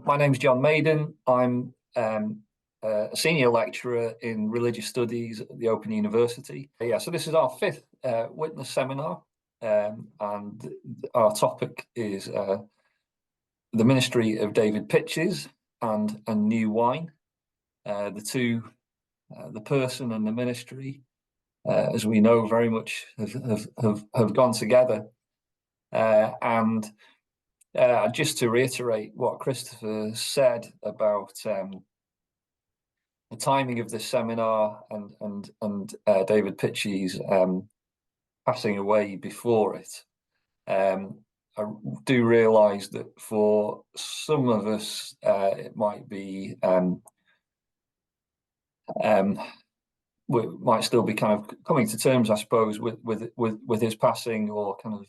My name's John Maiden. I'm a senior lecturer in religious studies at the Open University. So this is our fifth witness seminar, and our topic is the ministry of David Pytches and New Wine. The person and the ministry, as we know, very much have gone together. Just to reiterate what Christopher said about the timing of this seminar and David Pytches passing away before it, I do realise that for some of us it might be we might still be kind of coming to terms, I suppose, with his passing, or kind of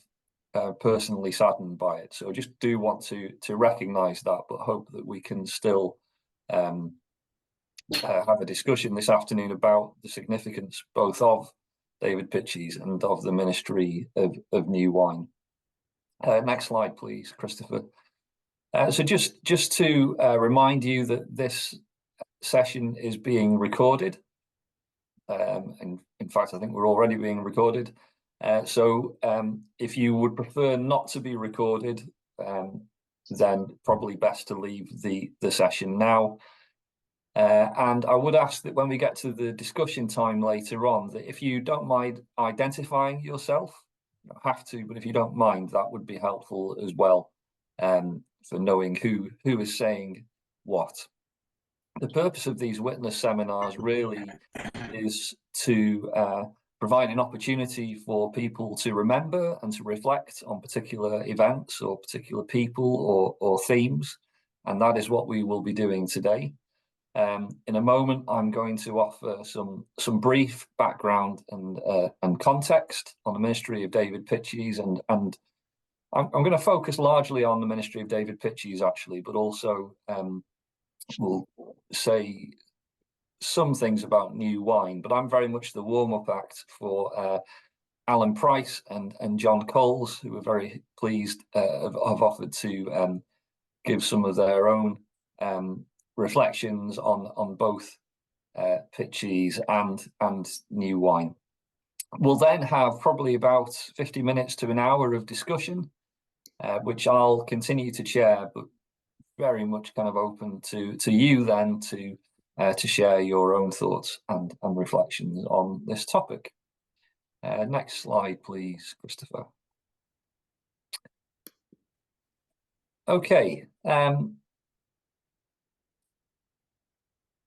personally saddened by it. So I just do want to recognise that, but hope that we can still have a discussion this afternoon about the significance both of David Pytches and of the ministry of New Wine. Next slide, please, Christopher. So just to remind you that this session is being recorded. And in fact, I think we're already being recorded. So if you would prefer not to be recorded, then probably best to leave the session now. And I would ask that when we get to the discussion time later on, that if you don't mind identifying yourself, you don't have to, but if you don't mind, that would be helpful as well, for knowing who is saying what. The purpose of these witness seminars really is to provide an opportunity for people to remember and to reflect on particular events or particular people or themes, and that is what we will be doing today. In a moment, I'm going to offer some brief background and context on the ministry of David Pytches, and I'm going to focus largely on the ministry of David Pytches, actually, but also we'll say some things about New Wine, but I'm very much the warm-up act for Alan Price and John Coles, who are very pleased have offered to give some of their own reflections on both Pytches and New Wine. We'll then have probably about 50 minutes to an hour of discussion, which I'll continue to chair, but very much kind of open to you then to share your own thoughts and reflections on this topic. Next slide, please, Christopher. Okay.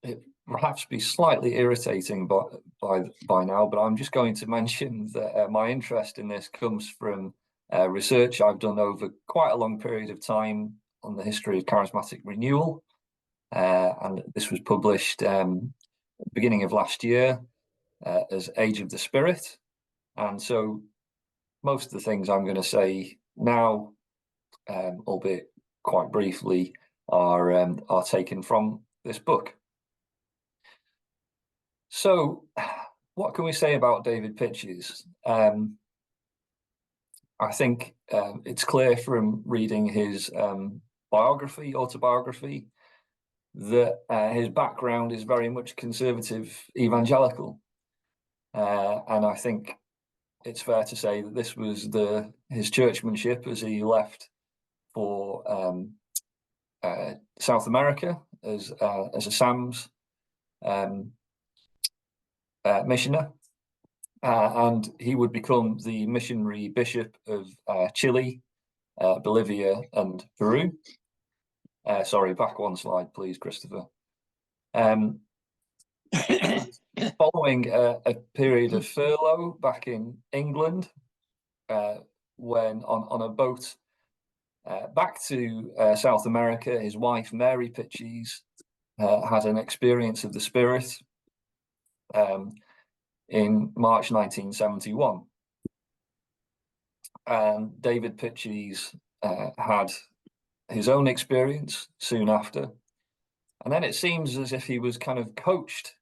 It perhaps be slightly irritating by now, but I'm just going to mention that my interest in this comes from research I've done over quite a long period of time on the history of charismatic renewal, and this was published beginning of last year as Age of the Spirit. And so most of the things I'm going to say now, albeit quite briefly, are taken from this book. So what can we say about David Pytches? I think it's clear from reading his autobiography, that his background is very much conservative evangelical. And I think it's fair to say that this was his churchmanship as he left for South America as a SAMS missioner, and he would become the missionary bishop of Chile, Bolivia, and Peru. Sorry, back one slide, please, Christopher. Following a period of furlough back in England, when on a boat back to South America, his wife, Mary Pytches, had an experience of the Spirit in March 1971. And David Pytches had his own experience soon after. And then it seems as if he was kind of coached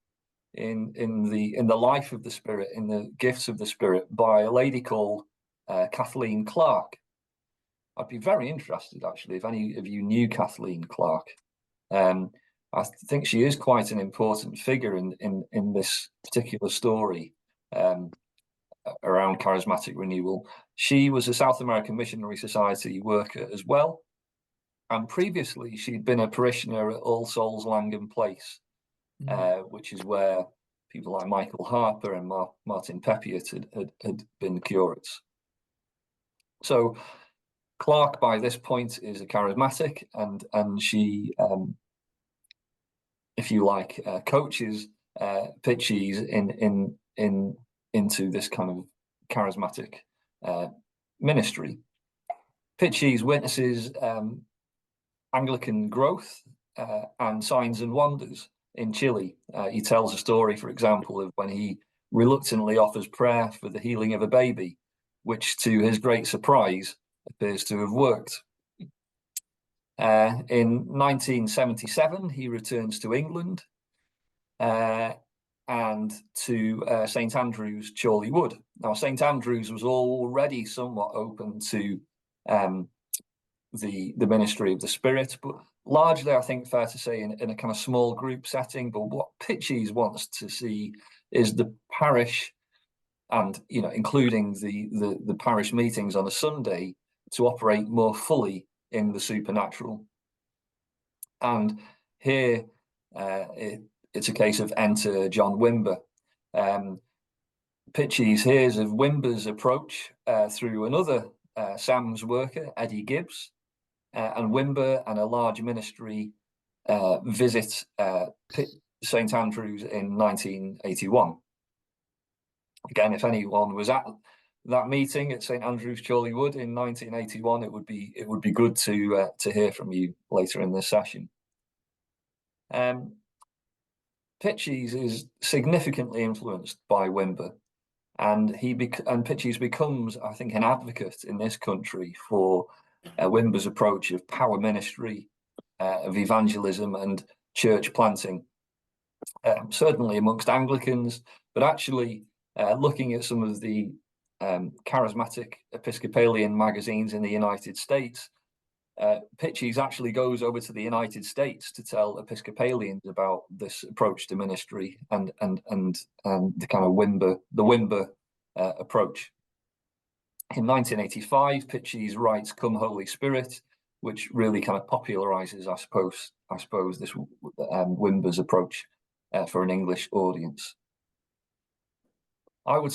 in the life of the Spirit, in the gifts of the Spirit, by a lady called Kathleen Clark. I'd be very interested, actually, if any of you knew Kathleen Clark. I think she is quite an important figure in this particular story around charismatic renewal. She was a South American Missionary Society worker as well, and previously she'd been a parishioner at All Souls Langham Place, which is where people like Michael Harper and Martin Peppiatt had been curates. So Clark, by this point, is a charismatic, and she, if you like, coaches Pytches into this kind of charismatic ministry. Pytches witnesses Anglican growth and signs and wonders in Chile. He tells a story, for example, of when he reluctantly offers prayer for the healing of a baby, which, to his great surprise, appears to have worked. In 1977, he returns to England and to St Andrews, Chorley Wood. Now, St Andrews was already somewhat open to the ministry of the Spirit, but largely, I think, fair to say, in a kind of small group setting. But what Pytches wants to see is the parish, and including the parish meetings on a Sunday, to operate more fully in the supernatural. And here it's a case of enter John Wimber. Pytches hears of Wimber's approach through another SAMS worker, Eddie Gibbs, and Wimber and a large ministry visit St Andrews in 1981. Again, if anyone was at that meeting at St Andrews, Chorley Wood in 1981, it would be good to hear from you later in this session. Pytches is significantly influenced by Wimber, and Pytches becomes, I think, an advocate in this country for Wimber's approach of power ministry, of evangelism and church planting, certainly amongst Anglicans, but actually looking at some of the charismatic Episcopalian magazines in the United States, Pytches actually goes over to the United States to tell Episcopalians about this approach to ministry and the kind of Wimber approach. In 1985, Pytches writes "Come Holy Spirit," which really kind of popularizes, I suppose, this Wimber's approach for an English audience. I would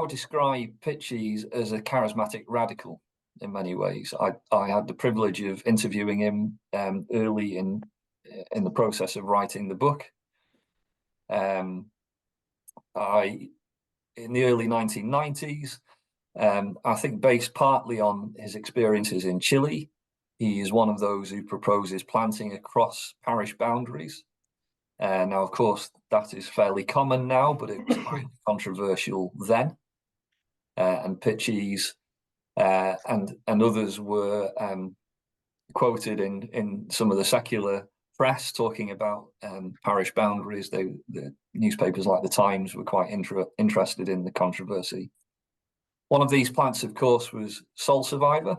describe Pytches as a charismatic radical in many ways. I had the privilege of interviewing him early in the process of writing the book. In the early 1990s, I think based partly on his experiences in Chile, he is one of those who proposes planting across parish boundaries. Now, of course, that is fairly common now, but it was quite controversial then. And Pytches and others were quoted in some of the secular press talking about parish boundaries. The newspapers like the Times were quite interested in the controversy. One of these plants, of course, was Soul Survivor,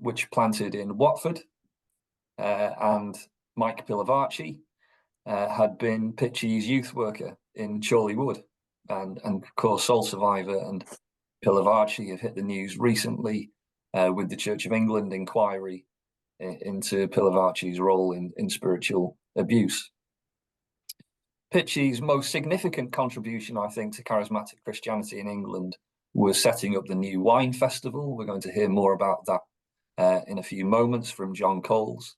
which planted in Watford, and Mike Pilavacci had been Pytches' youth worker in Chorley Wood, and of course Soul Survivor and Pilavacci have hit the news recently with the Church of England inquiry into Pilavacci's role in spiritual abuse. Pytches' most significant contribution, I think, to charismatic Christianity in England was setting up the New Wine Festival. We're going to hear more about that in a few moments from John Coles,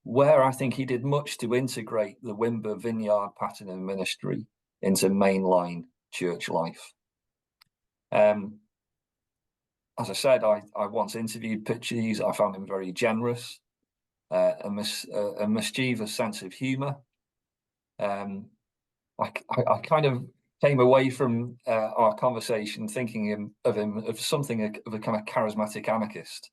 where I think he did much to integrate the Wimber vineyard pattern of ministry into mainline church life. As I said, I once interviewed Pytches. I found him very generous, a mischievous sense of humour. I kind of came away from our conversation thinking of him as something of a kind of charismatic anarchist.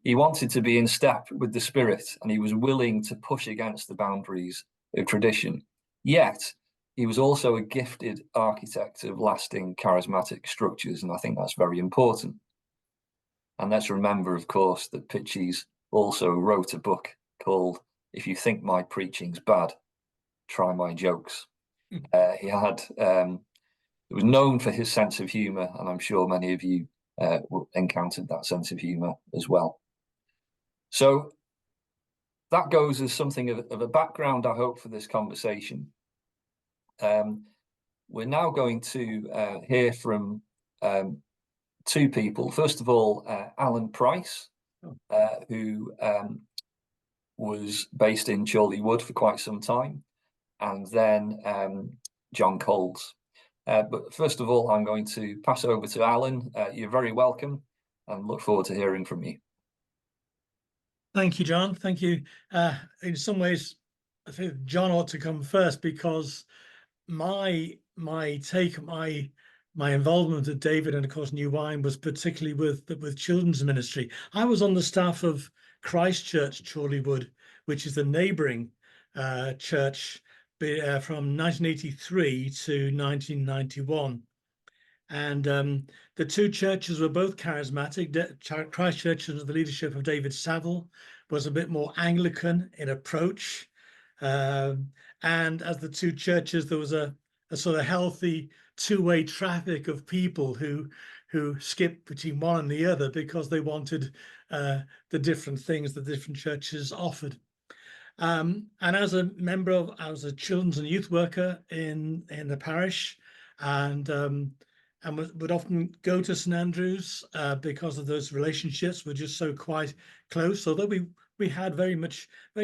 He wanted to be in step with the Spirit, and he was willing to push against the boundaries of tradition. Yet, he was also a gifted architect of lasting charismatic structures, and I think that's very important. And let's remember, of course, that Pytches also wrote a book called "If You Think My Preaching's Bad, Try My Jokes." He was known for his sense of humour, and I'm sure many of you encountered that sense of humour as well. So that goes as something of a background, I hope, for this conversation. We're now going to hear from two people. First of all, Alan Price, who was based in Chorleywood for quite some time, and then John Coles. But first of all, I'm going to pass over to Alan. You're very welcome, and look forward to hearing from you. Thank you, John. Thank you. In some ways, I think John ought to come first, because my involvement with David and of course New Wine was particularly with children's ministry. I was on the staff of Christ Church Chorleywood, which is the neighbouring church, from 1983 to 1991. And the two churches were both charismatic. Christ Church, under the leadership of David Saville, was a bit more Anglican in approach. And as the two churches, there was a sort of healthy two-way traffic of people who skipped between one and the other because they wanted the different things the different churches offered. And as a member of, I was a children's and youth worker in the parish, and would often go to St Andrews because of those relationships were just so quite close. Although we had very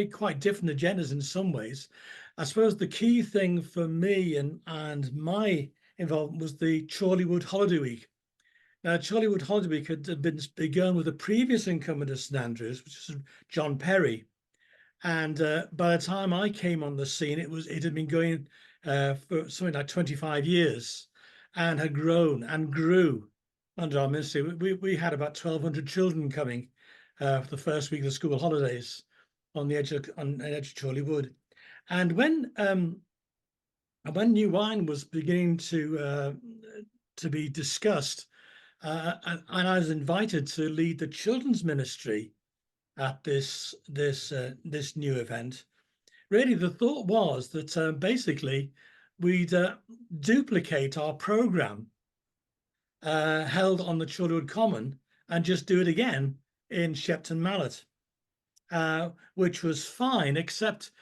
quite different agendas in some ways. I suppose the key thing for me and my involvement was the Chorleywood Holiday Week. Now, Chorleywood Holiday Week had been begun with a previous incumbent of St Andrews, which is John Perry. And by the time I came on the scene, it had been going for something like 25 years, and had grown and grew under our ministry. We had about 1,200 children coming for the first week of the school holidays on the edge of Chorleywood. And when New Wine was beginning to be discussed, and I was invited to lead the children's ministry at this new event, really the thought was that basically we'd duplicate our program held on the Chorleywood Common and just do it again in Shepton Mallet, which was fine, except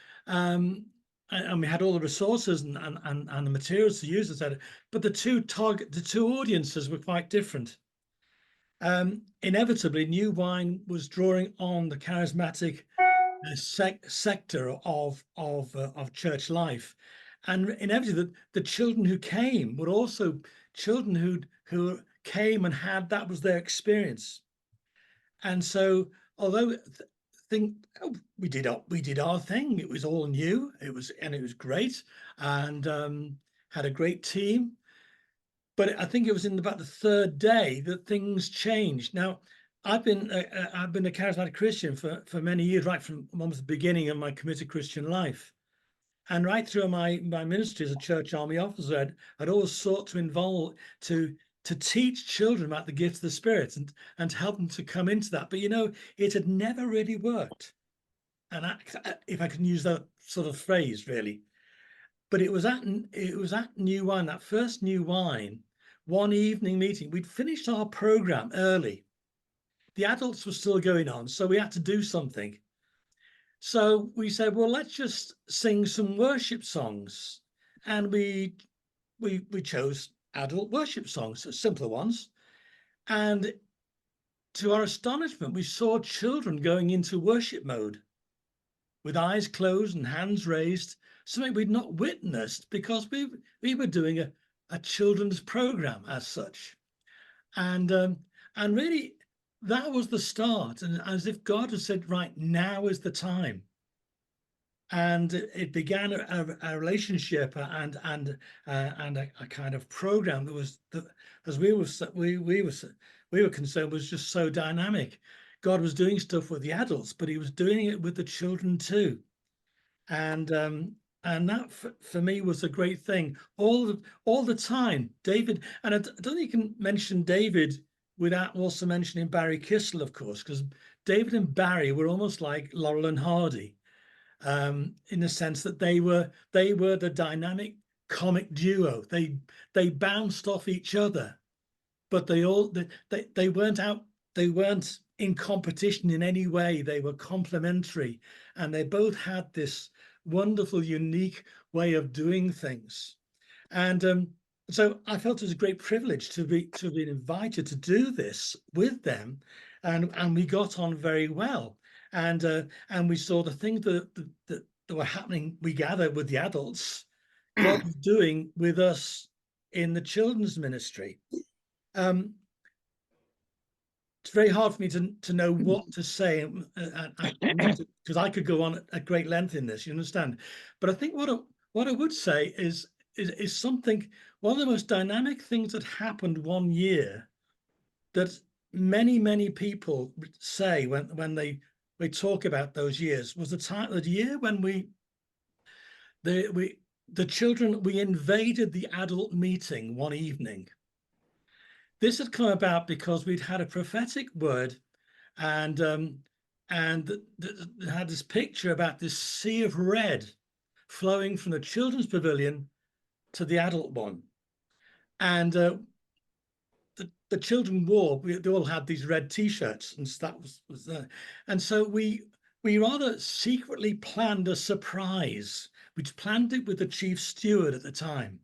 and we had all the resources and the materials to use, etc. But the two audiences were quite different. Inevitably, New Wine was drawing on the charismatic sector of church life, and inevitably the children who came were also children who came and had that was their experience. And so, although we did our thing, it was all new, it was great, and had a great team. But I think it was in about the third day that things changed. Now, I've been a charismatic Christian for many years, right from almost the beginning of my committed Christian life, and right through my ministry as a church army officer, I'd always sought to teach children about the gifts of the Spirit and to help them to come into that. But it had never really worked, and if I can use that sort of phrase, really. But it was at New Wine, that first New Wine, one evening meeting. We'd finished our program early. The adults were still going on, so we had to do something. So we said, well, let's just sing some worship songs. And we chose adult worship songs, simpler ones. And to our astonishment, we saw children going into worship mode with eyes closed and hands raised, something we'd not witnessed because we were doing a children's program as such. And really, that was the start, and as if God had said, right, now is the time. And it began a relationship and a kind of program that as we were concerned, was just so dynamic. God was doing stuff with the adults, but he was doing it with the children too. And that for me was a great thing all the time. David, and I don't think you can mention David without also mentioning Barry Kissel, of course, because David and Barry were almost like Laurel and Hardy, in the sense that they were the dynamic comic duo. They bounced off each other, but they weren't out. They weren't in competition in any way. They were complementary, and they both had this wonderful, unique way of doing things. And so I felt it was a great privilege to be invited to do this with them, and we got on very well, and we saw the things that were happening. We gathered with the adults, God was doing with us in the children's ministry. It's very hard for me to know what to say, because I could go on at great length in this, you understand. But I think what I would say is something, one of the most dynamic things that happened one year that many people say when they talk about those years was the year when the children, we invaded the adult meeting one evening. This had come about because we'd had a prophetic word, and had this picture about this sea of red flowing from the children's pavilion to the adult one, and the children they all had these red T-shirts, and that was there. And so we rather secretly planned a surprise. We'd planned it with the chief steward at the time,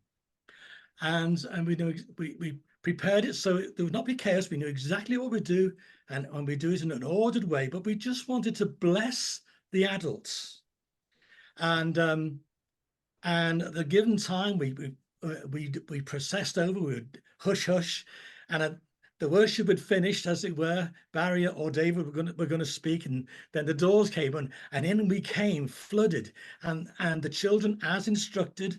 and we prepared it so there would not be chaos. We knew exactly what we'd do, and we do it in an ordered way. But we just wanted to bless the adults, and at the given time, we processed over. We would hush hush, and the worship had finished, as it were. Barry or David were going to speak, and then the doors came on, and in we came, flooded, and the children, as instructed,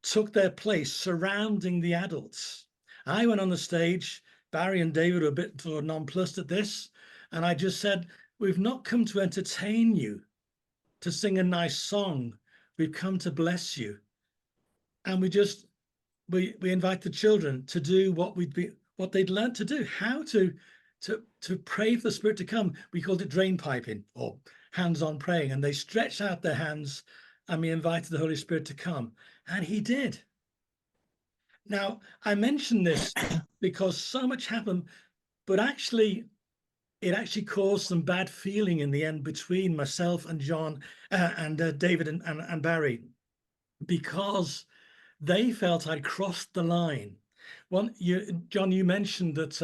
took their place surrounding the adults. I went on the stage. Barry and David were a bit sort of nonplussed at this, and I just said, "We've not come to entertain you, to sing a nice song. We've come to bless you." And we invite the children to do what they'd learned to do, how to pray for the Spirit to come. We called it drain piping, or hands-on praying, and they stretched out their hands, and we invited the Holy Spirit to come, and he did. Now, I mention this because so much happened, but it actually caused some bad feeling in the end between myself and John and David and Barry, because they felt I'd crossed the line. John, you mentioned that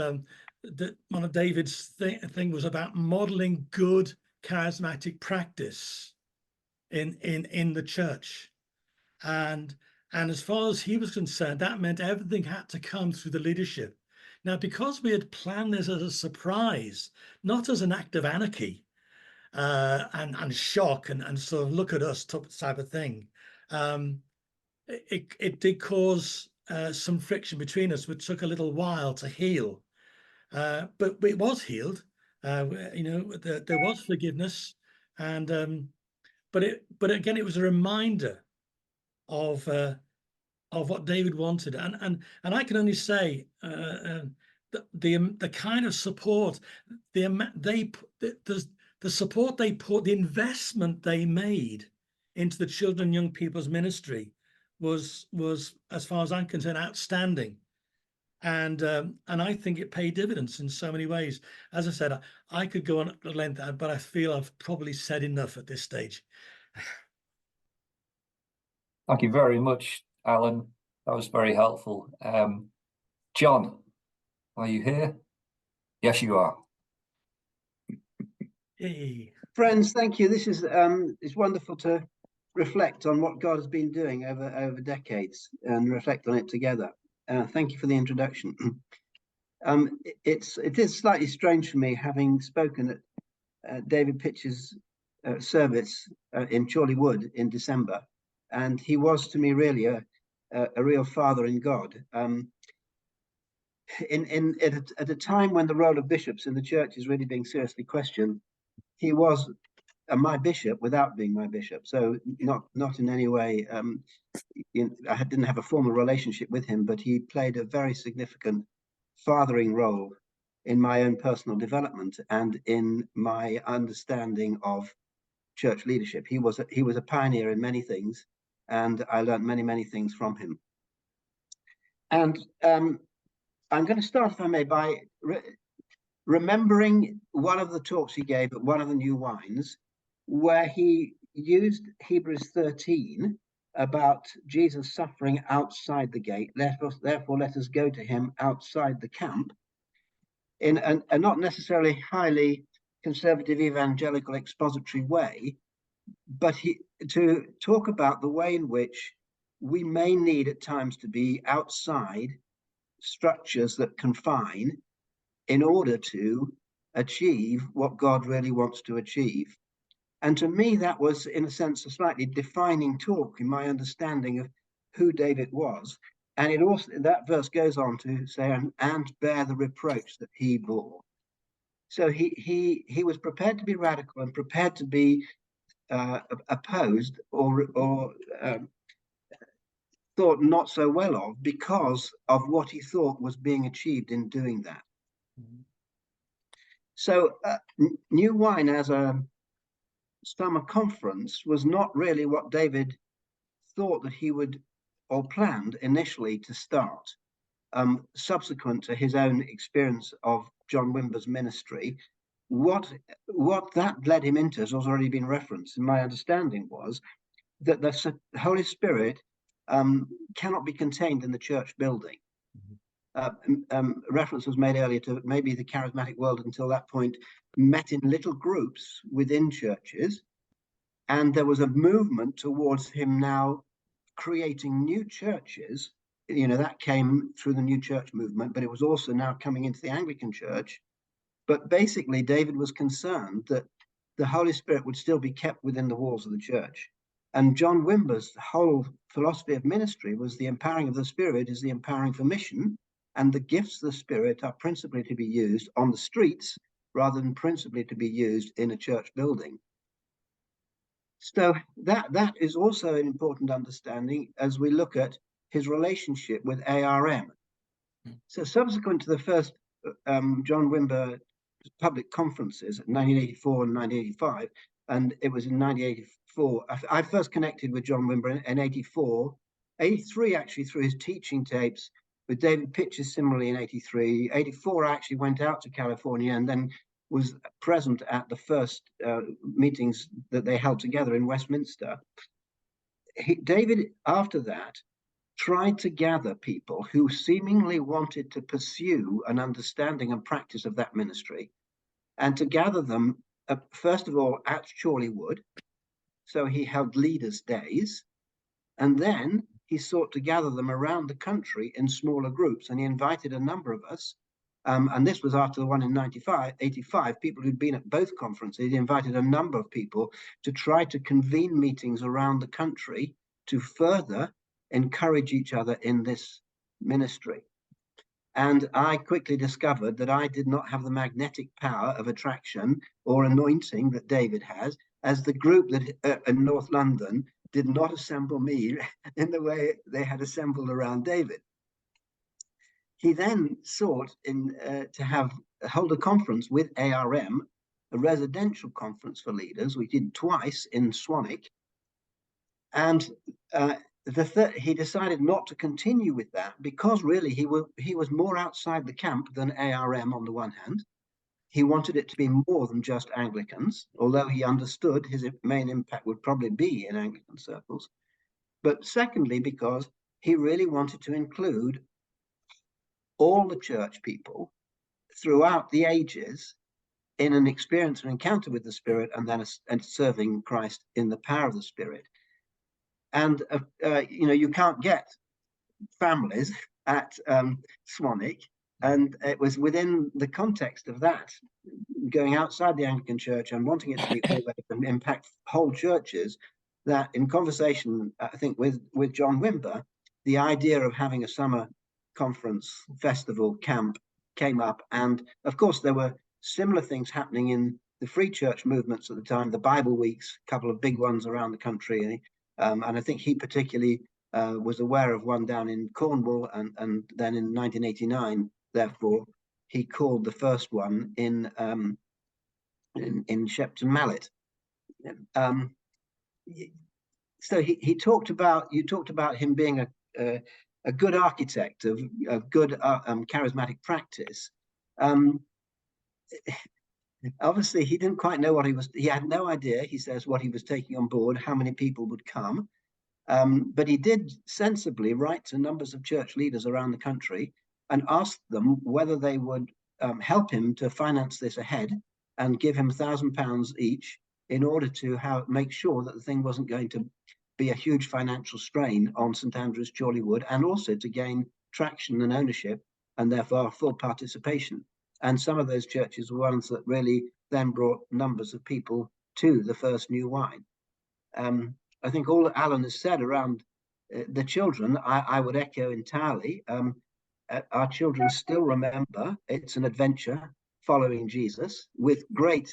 one of David's thing was about modeling good charismatic practice in the church, and as far as he was concerned, that meant everything had to come through the leadership. Now, because we had planned this as a surprise, not as an act of anarchy and shock and sort of look at us type of thing, it did cause some friction between us, which took a little while to heal. But it was healed. There was forgiveness, and but again, it was a reminder of what David wanted, and I can only say the kind of support the support they put, the investment they made into the children and young people's ministry was, as far as I'm concerned, outstanding, and I think it paid dividends in so many ways. As I said, I could go on at length, but I feel I've probably said enough at this stage. Thank you very much, Alan. That was very helpful. John, are you here? Yes, you are. Hey. Friends, thank you. This is it's wonderful to reflect on what God has been doing over decades and reflect on it together. Thank you for the introduction. It is slightly strange for me, having spoken at David Pytches' service in Chorley Wood in December, and he was to me really a real father in God. At a time when the role of bishops in the church is really being seriously questioned, he was my bishop without being my bishop. So not in any way. I didn't have a formal relationship with him, but he played a very significant fathering role in my own personal development and in my understanding of church leadership. He was a pioneer in many things, and I learned many things from him. And I'm going to start, if I may, by remembering one of the talks he gave at one of the New Wines, where he used Hebrews 13 about Jesus suffering outside the gate. Therefore, let us go to him outside the camp, in a not necessarily highly conservative evangelical expository way, but to talk about the way in which we may need at times to be outside structures that confine in order to achieve what God really wants to achieve. And to me, that was, in a sense, a slightly defining talk in my understanding of who David was. And it also, that verse goes on to say, and bear the reproach that he bore. So he was prepared to be radical and prepared to be opposed or thought not so well of, because of what he thought was being achieved in doing that. Mm-hmm. So New Wine as a summer conference was not really what David thought that he would, or planned initially to start. Subsequent to his own experience of John Wimber's ministry, what that led him into, has already been referenced, and my understanding was that the Holy Spirit cannot be contained in the church building. Reference was made earlier to maybe the charismatic world until that point met in little groups within churches, and there was a movement towards him now creating new churches. You know, that came through the new church movement, but it was also now coming into the Anglican church. But basically, David was concerned that the Holy Spirit would still be kept within the walls of the church. And John Wimber's whole philosophy of ministry was the empowering of the Spirit is the empowering for mission, and the gifts of the Spirit are principally to be used on the streets rather than principally to be used in a church building. So that is also an important understanding as we look at his relationship with ARM. So subsequent to the first John Wimber public conferences in 1984 and 1985, and it was in 1984, I first connected with John Wimber in 83 actually, through his teaching tapes, with David Pytches similarly in 83. 84, I actually went out to California and then was present at the first meetings that they held together in Westminster. David, after that, tried to gather people who seemingly wanted to pursue an understanding and practice of that ministry, and to gather them, first of all, at Chorley Wood. So he held leaders' days, and then he sought to gather them around the country in smaller groups, and he invited a number of us. And this was after the one in 85, people who'd been at both conferences. He invited a number of people to try to convene meetings around the country to further encourage each other in this ministry. And I quickly discovered that I did not have the magnetic power of attraction or anointing that David has, as the group that in North London did not assemble me in the way they had assembled around David. He then sought to hold a conference with ARM, a residential conference for leaders. We did twice in Swanwick, and he decided not to continue with that because really he was more outside the camp than ARM on the one hand. He wanted it to be more than just Anglicans, although he understood his main impact would probably be in Anglican circles. But secondly, because he really wanted to include all the church people throughout the ages in an experience and encounter with the Spirit, and then serving Christ in the power of the Spirit. And you can't get families at Swanwick, and it was within the context of that, going outside the Anglican Church and wanting it to be all and impact whole churches, that in conversation, I think, with John Wimber, the idea of having a summer conference, festival, camp came up. And of course, there were similar things happening in the free church movements at the time, the Bible weeks, a couple of big ones around the country. And I think he particularly was aware of one down in Cornwall, and then in 1989, therefore, he called the first one in Shepton Mallet. So you talked about him being a good architect of a good charismatic practice. Obviously, he didn't quite know what he had no idea, he says, what he was taking on board, how many people would come. But he did sensibly write to numbers of church leaders around the country and asked them whether they would help him to finance this ahead and give him £1,000 each in order to make sure that the thing wasn't going to be a huge financial strain on St Andrew's Chorleywood, and also to gain traction and ownership and therefore full participation. And some of those churches were ones that really then brought numbers of people to the first New Wine. I think all that Alan has said around the children, I would echo entirely. Our children still remember it's an adventure following Jesus with great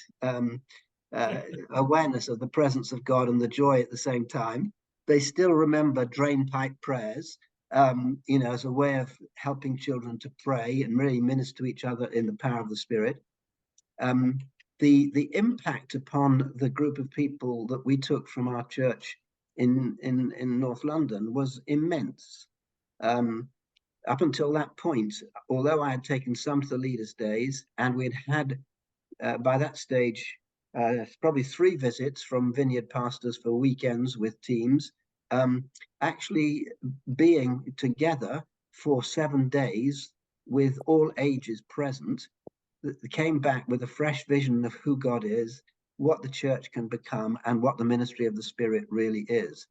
awareness of the presence of God and the joy at the same time. They still remember drainpipe prayers, as a way of helping children to pray and really minister to each other in the power of the Spirit. The impact upon the group of people that we took from our church in North London was immense. Up until that point, although I had taken some to the leaders' days, and we'd had by that stage probably 3 visits from vineyard pastors for weekends with teams, actually being together for 7 days with all ages present, came back with a fresh vision of who God is, what the church can become, and what the ministry of the Spirit really is.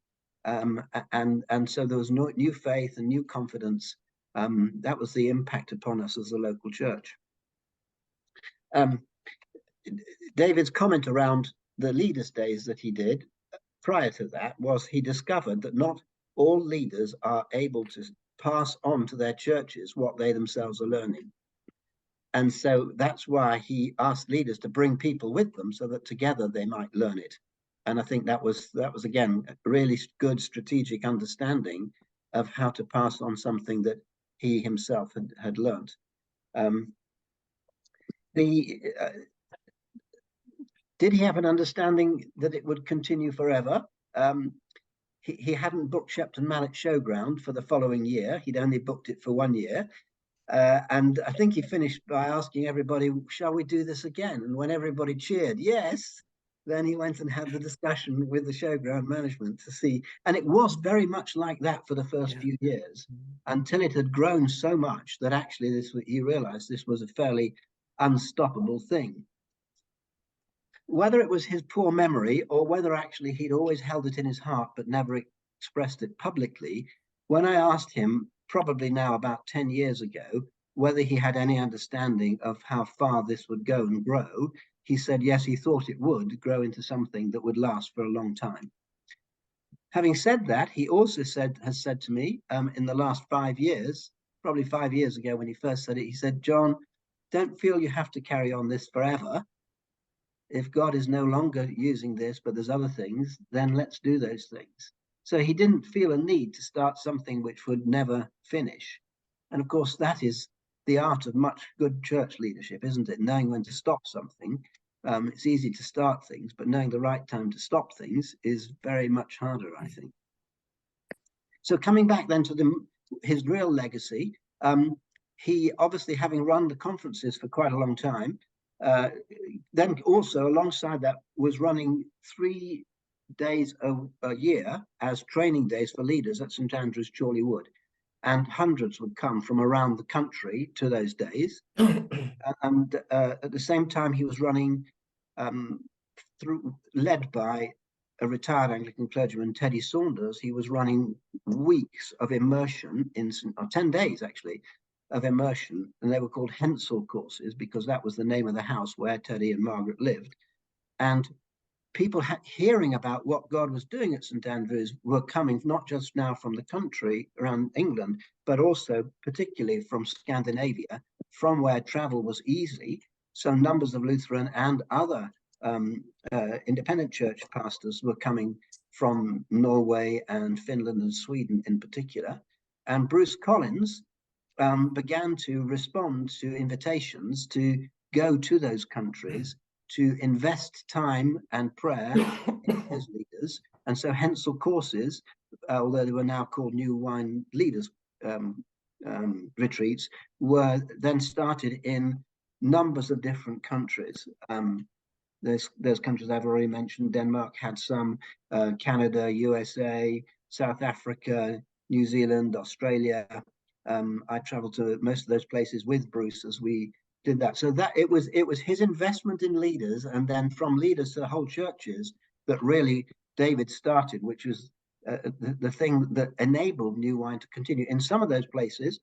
And so there was new faith and new confidence. That was the impact upon us as a local church. David's comment around the leaders' days that he did prior to that was he discovered that not all leaders are able to pass on to their churches what they themselves are learning. And so that's why he asked leaders to bring people with them so that together they might learn it. And I think that was again, a really good strategic understanding of how to pass on something that he himself had learned. Did he have an understanding that it would continue forever? He hadn't booked Shepton Mallet Showground for the following year. He'd only booked it for 1 year. And I think he finished by asking everybody, shall we do this again? And when everybody cheered, yes, then he went and had the discussion with the showground management to see. And it was very much like that for the first few years, until it had grown so much that actually he realized this was a fairly unstoppable thing. Whether it was his poor memory or whether actually he'd always held it in his heart but never expressed it publicly, when I asked him, probably now about 10 years ago, whether he had any understanding of how far this would go and grow, he said yes, he thought it would grow into something that would last for a long time. Having said that, he also has said to me in the last 5 years, probably 5 years ago when he first said it, he said, John, don't feel you have to carry on this forever. If God is no longer using this, but there's other things, then let's do those things. So he didn't feel a need to start something which would never finish. And of course, that is the art of much good church leadership, isn't it? Knowing when to stop something. It's easy to start things, but knowing the right time to stop things is very much harder, I think. So coming back then to his real legacy, he obviously, having run the conferences for quite a long time, then also alongside that was running 3 days a year as training days for leaders at St Andrew's Chorleywood, and hundreds would come from around the country to those days. And at the same time he was running, led by a retired Anglican clergyman, Teddy Saunders, he was running weeks of immersion in 10 days actually of immersion, and they were called Hensel courses because that was the name of the house where Teddy and Margaret lived. And people hearing about what God was doing at St Andrews were coming not just now from the country around England, but also particularly from Scandinavia, from where travel was easy. So numbers of Lutheran and other independent church pastors were coming from Norway and Finland and Sweden in particular. And Bruce Collins, began to respond to invitations to go to those countries to invest time and prayer in those leaders. And so Hensel courses, although they were now called New Wine Leaders retreats, were then started in numbers of different countries. There's countries I've already mentioned. Denmark had some, Canada, USA, South Africa, New Zealand, Australia. I traveled to most of those places with Bruce as we did that. So that it was his investment in leaders, and then from leaders to the whole churches, that really David started, which was the thing that enabled New Wine to continue. In some of those places,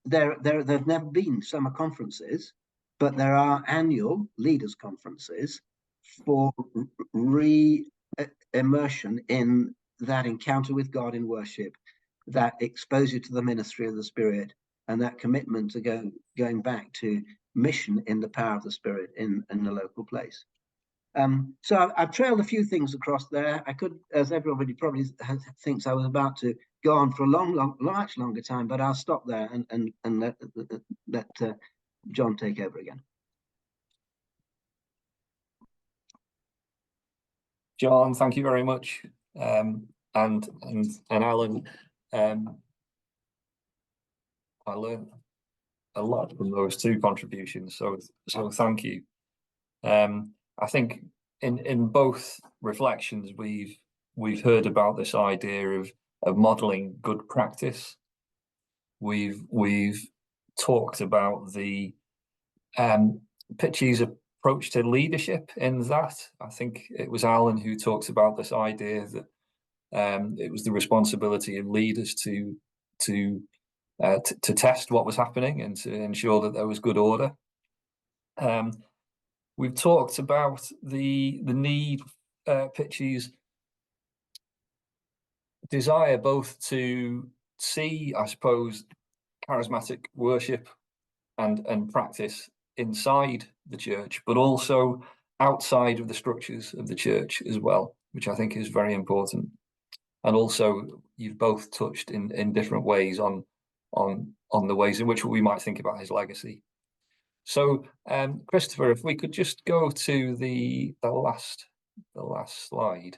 there've never been summer conferences, but there are annual leaders conferences for re-immersion in that encounter with God in worship, that exposure to the ministry of the Spirit, and that commitment to going back to mission in the power of the Spirit in the local place. So I've trailed a few things across there. I could, as everybody probably thinks, I was about to go on for a much longer time, but I'll stop there and let John take over again. John, thank you very much, and Alan. I learned a lot from those two contributions, so thank you. I think in both reflections we've heard about this idea of modeling good practice. We've talked about the Pytches approach to leadership in that. I think it was Alan who talked about this idea that it was the responsibility of leaders to test what was happening and to ensure that there was good order. We've talked about the need, Pytches' desire both to see, I suppose, charismatic worship and practice inside the church, but also outside of the structures of the church as well, which I think is very important. And also, you've both touched in different ways on the ways in which we might think about his legacy. So, Christopher, if we could just go to the last slide.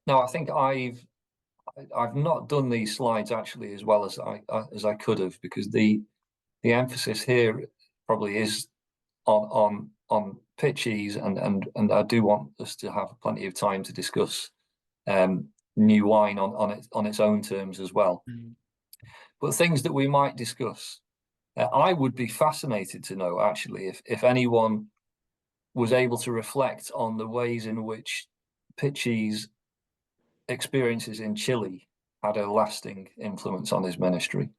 Now, I think I've not done these slides actually as well as I could have, because the emphasis here probably is on Pytches, and I do want us to have plenty of time to discuss New Wine on its own terms as well. But things that we might discuss, I would be fascinated to know actually if anyone was able to reflect on the ways in which Pytches' experiences in Chile had a lasting influence on his ministry.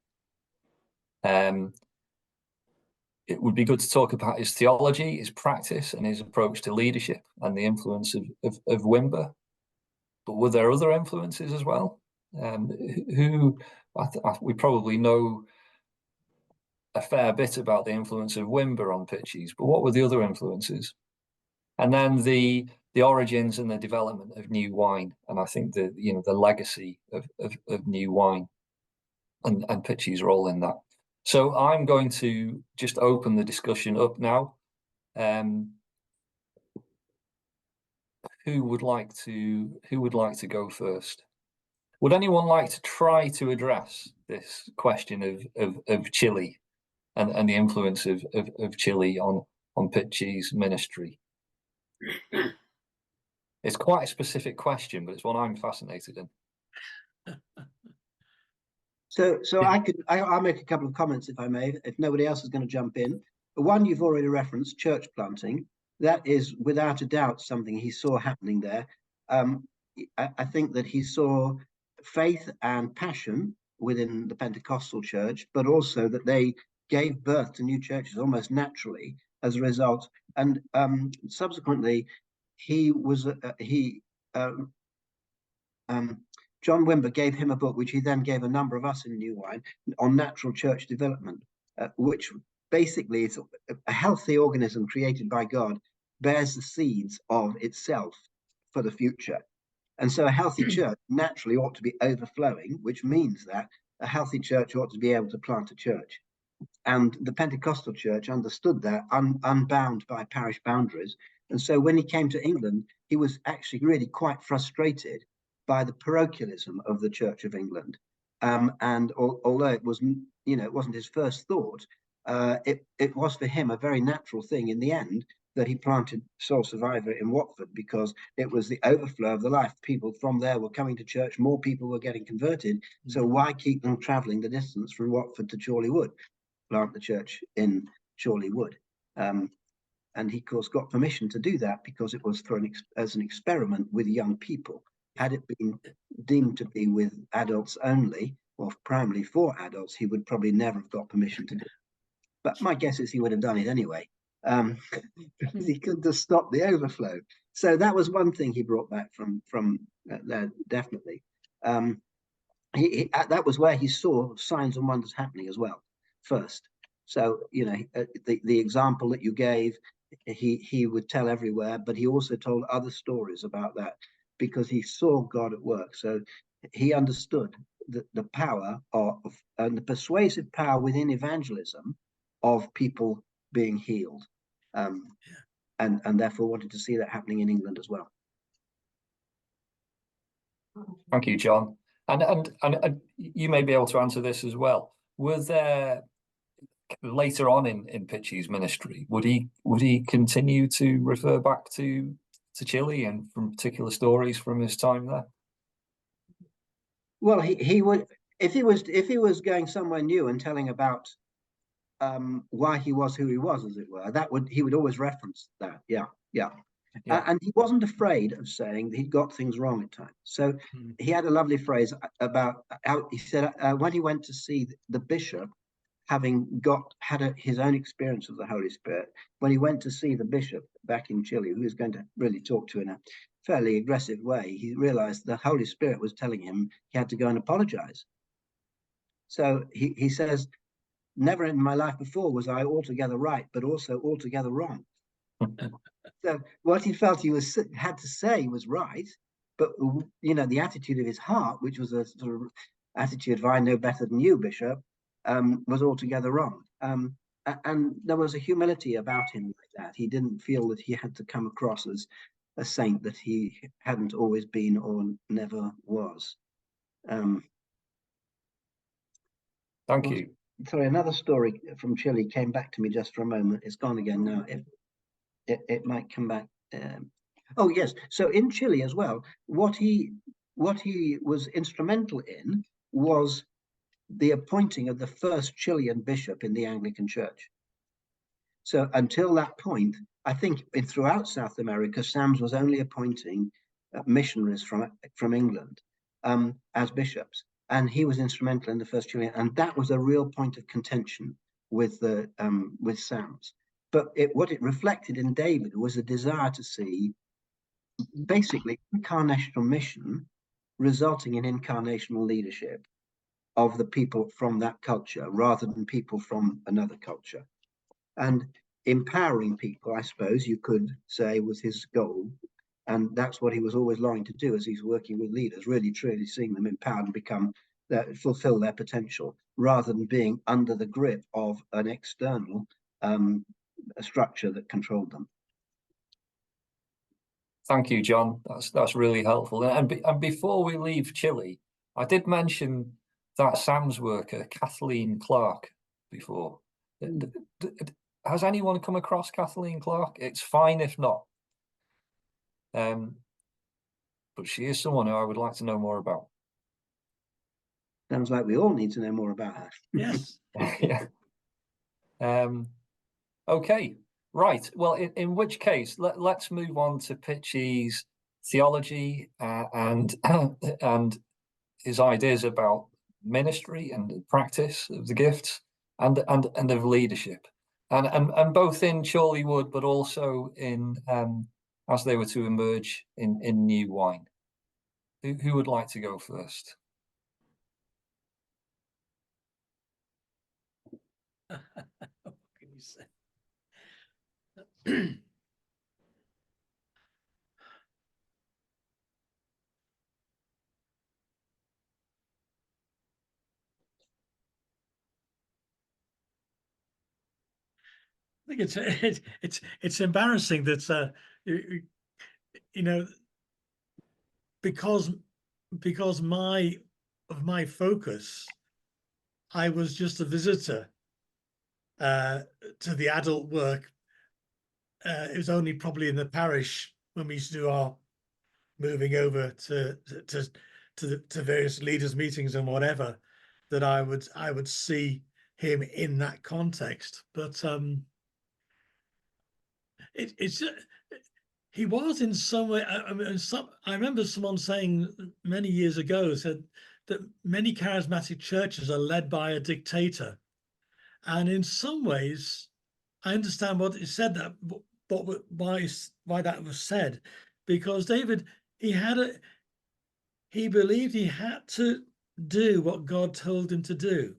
It would be good to talk about his theology, his practice, and his approach to leadership, and the influence of Wimber. But were there other influences as well? We probably know a fair bit about the influence of Wimber on Pytches, but what were the other influences? And then the origins and the development of New Wine, and I think the legacy of New Wine and Pytches' role in that. So I'm going to just open the discussion up now. Who would like to go first? Would anyone like to try to address this question of Chile and the influence of Chile on Pytches' ministry? It's quite a specific question, but it's one I'm fascinated in. So I'll make a couple of comments if I may, if nobody else is going to jump in. The one you've already referenced, church planting, that is without a doubt something he saw happening there. I think that he saw faith and passion within the Pentecostal church, but also that they gave birth to new churches almost naturally as a result. And subsequently, John Wimber gave him a book, which he then gave a number of us in New Wine, on natural church development, which basically it's a healthy organism created by God bears the seeds of itself for the future. And so a healthy church naturally ought to be overflowing, which means that a healthy church ought to be able to plant a church. And the Pentecostal church understood that, unbound by parish boundaries. And so when he came to England, he was actually really quite frustrated by the parochialism of the Church of England. And although it was, it wasn't his first thought, it was for him a very natural thing in the end that he planted Soul Survivor in Watford, because it was the overflow of the life. People from there were coming to church, more people were getting converted. So why keep them traveling the distance from Watford to Chorley Wood? Plant the church in Chorley Wood. And he, of course, got permission to do that because it was for as an experiment with young people. Had it been deemed to be with adults only, or primarily for adults, he would probably never have got permission to do it. But my guess is he would have done it anyway, because he couldn't have stopped the overflow. So that was one thing he brought back from there, definitely. That was where he saw signs and wonders happening as well, first. So, the example that you gave, he would tell everywhere, but he also told other stories about that because he saw God at work. So he understood the power and the persuasive power within evangelism of people being healed, and therefore wanted to see that happening in England as well. Thank you, John. And you may be able to answer this as well. Were there later on in Pytches' ministry, would he continue to refer back to Chile and from particular stories from his time there? Well, he would, if he was going somewhere new and telling about why he was who he was, as it were, he would always reference that. Yeah. And he wasn't afraid of saying that he'd got things wrong at times. So he had a lovely phrase about how he said when he went to see the bishop, having had his own experience of the Holy Spirit, when he went to see the bishop back in Chile, who was going to really talk to in a fairly aggressive way, he realized the Holy Spirit was telling him he had to go and apologize. So he says, never in my life before was I altogether right, but also altogether wrong. So what he felt he had to say was right, but the attitude of his heart, which was a sort of attitude of I know better than you, Bishop, was altogether wrong. And there was a humility about him like that. He didn't feel that he had to come across as a saint that he hadn't always been or never was. Thank you. Sorry, another story from Chile came back to me just for a moment. It's gone again now. It might come back. Oh yes. So in Chile as well, what he was instrumental in was the appointing of the first Chilean bishop in the Anglican Church. So until that point, I think throughout South America, Sams was only appointing missionaries from England as bishops, and he was instrumental in the first Chilean, and that was a real point of contention with Sams. But what it reflected in David was a desire to see basically incarnational mission resulting in incarnational leadership of the people from that culture rather than people from another culture. And empowering people, I suppose you could say, was his goal. And that's what he was always longing to do as he's working with leaders, really truly seeing them empowered and fulfill their potential rather than being under the grip of an external a structure that controlled them. Thank you, John. That's really helpful. And before we leave Chile, I did mention that Sam's worker, Kathleen Clark, before. Has anyone come across Kathleen Clark? It's fine if not. But she is someone who I would like to know more about. Sounds like we all need to know more about her. Yes. Yeah. Okay. Right. Well, in which case, let's move on to Pytches' theology and his ideas about ministry and the practice of the gifts and of leadership, and both in Chorley Wood, but also in as they were to emerge in New Wine. Who would like to go first? I think it's embarrassing that you know, because my focus, I was just a visitor to the adult work. It was only probably in the parish when we used to do our moving over to various leaders meetings and whatever, that I would see him in that context. But it's he was in some way. I mean, I remember someone saying many years ago, said that many charismatic churches are led by a dictator, and in some ways, I understand what it said, that but why that was said, because David, he believed he had to do what God told him to do,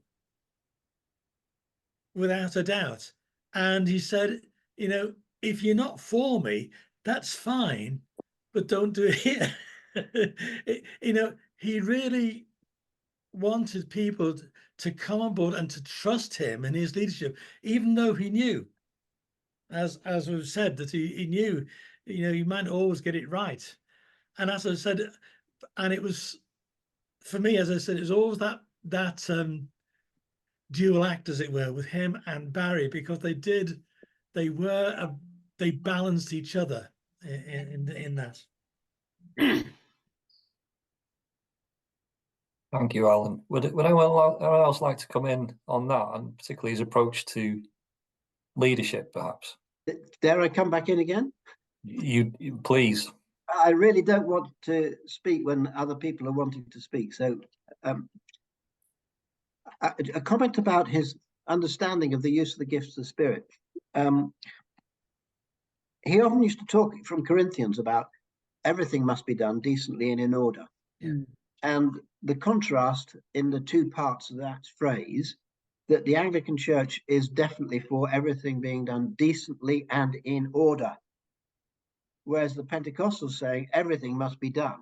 without a doubt. And he said, if you're not for me, that's fine, but don't do it here. He really wanted people to come on board and to trust him in his leadership, even though he knew, as we've said, that he knew, you might always get it right. And as I said, and it was, for me, as I said, it was always that dual act, as it were, with him and Barry, because they balanced each other in that. Thank you, Alan. Would anyone else like to come in on that, and particularly his approach to leadership, perhaps? Dare I come back in again? You please. I really don't want to speak when other people are wanting to speak. So a comment about his understanding of the use of the gifts of the Spirit. He often used to talk from Corinthians about everything must be done decently and in order. Yeah. And the contrast in the two parts of that phrase, that the Anglican Church is definitely for everything being done decently and in order, whereas the Pentecostals saying everything must be done.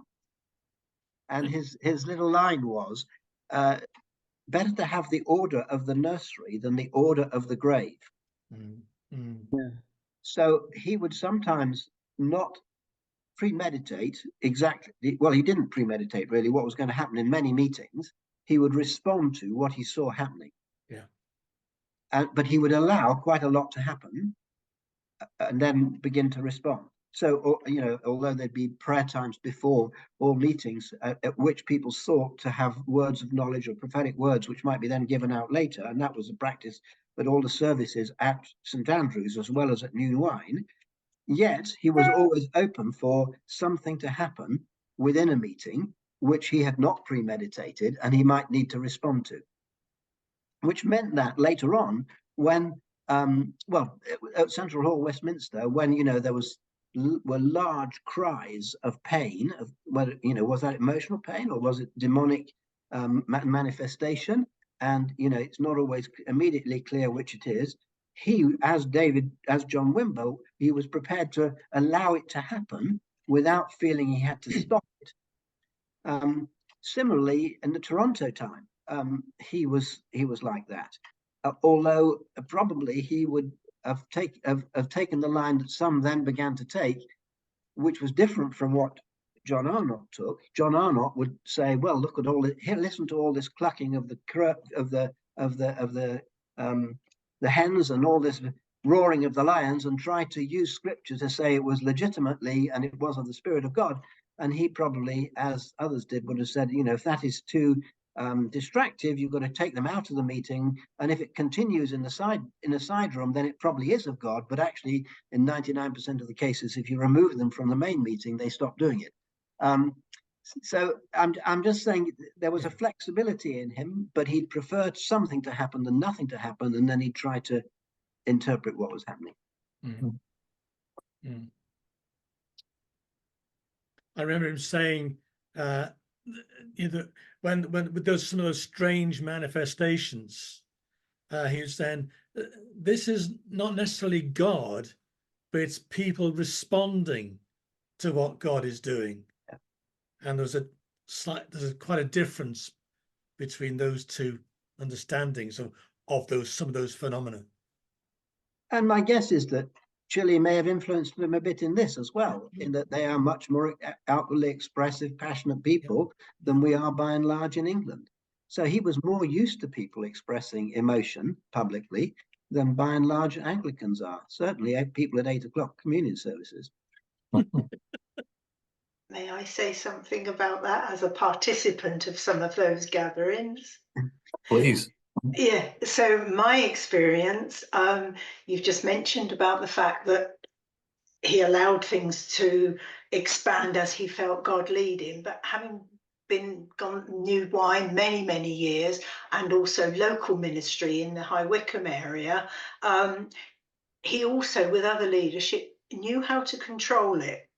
And his little line was, better to have the order of the nursery than the order of the grave. Yeah. So he would sometimes not premeditate exactly, well, he didn't premeditate really what was going to happen in many meetings. He would respond to what he saw happening. Yeah. But he would allow quite a lot to happen and then begin to respond. So, although there'd be prayer times before all meetings at which people sought to have words of knowledge or prophetic words, which might be then given out later, and that was a practice at all the services at St. Andrew's as well as at New Wine, yet he was always open for something to happen within a meeting, which he had not premeditated and he might need to respond to. Which meant that later on, when, at Central Hall, Westminster, when, there were large cries of pain, of whether, was that emotional pain or was it demonic manifestation? And, it's not always immediately clear which it is. He, as John Wimber, he was prepared to allow it to happen without feeling he had to stop it. Similarly, in the Toronto time, he was like that. Although probably he would have taken the line that some then began to take, which was different from what John Arnott took. John Arnott would say, "Well, look at all it. Listen to all this clucking of the hens and all this roaring of the lions, and try to use scripture to say it was legitimately and it was of the Spirit of God." And he probably, as others did, would have said, if that is too distractive, you've got to take them out of the meeting, and if it continues in a side room, then it probably is of God. But actually, in 99% of the cases, if you remove them from the main meeting, they stop doing it. So I'm just saying there was a flexibility in him, but he'd preferred something to happen than nothing to happen, and then he'd try to interpret what was happening. I remember him saying, when with some of those strange manifestations, he was saying, this is not necessarily God, but it's people responding to what God is doing. Yeah. And there's quite a difference between those two understandings of some of those phenomena. And my guess is that Chile may have influenced them a bit in this as well, in that they are much more outwardly expressive, passionate people than we are by and large in England. So he was more used to people expressing emotion publicly than by and large Anglicans are. Certainly people at 8 o'clock communion services. May I say something about that as a participant of some of those gatherings? Please. Yeah, so my experience, you've just mentioned about the fact that he allowed things to expand as he felt God lead him, but having gone New Wine many years, and also local ministry in the High Wycombe area, he also, with other leadership, knew how to control it.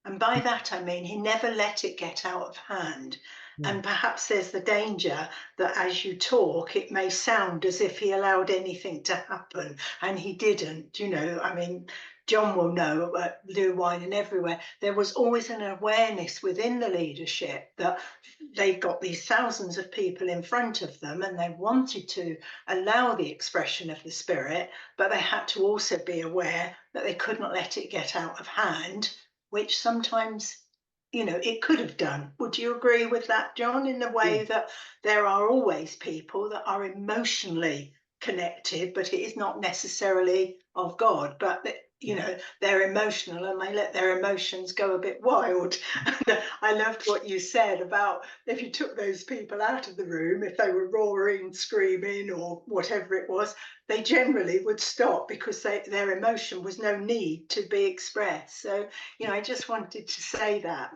And by that, I mean, he never let it get out of hand. And perhaps there's the danger that as you talk, it may sound as if he allowed anything to happen, and he didn't. You know, I mean, John will know at New Wine and everywhere, there was always an awareness within the leadership that they've got these thousands of people in front of them and they wanted to allow the expression of the Spirit, but they had to also be aware that they could not let it get out of hand, which sometimes, you know, it could have done. Would you agree with that, John, in the way that there are always people that are emotionally connected, but it is not necessarily of God, but that, you know, they're emotional and they let their emotions go a bit wild. I loved what you said about if you took those people out of the room, if they were roaring, screaming or whatever it was, they generally would stop because their emotion was no need to be expressed. So, you know, I just wanted to say that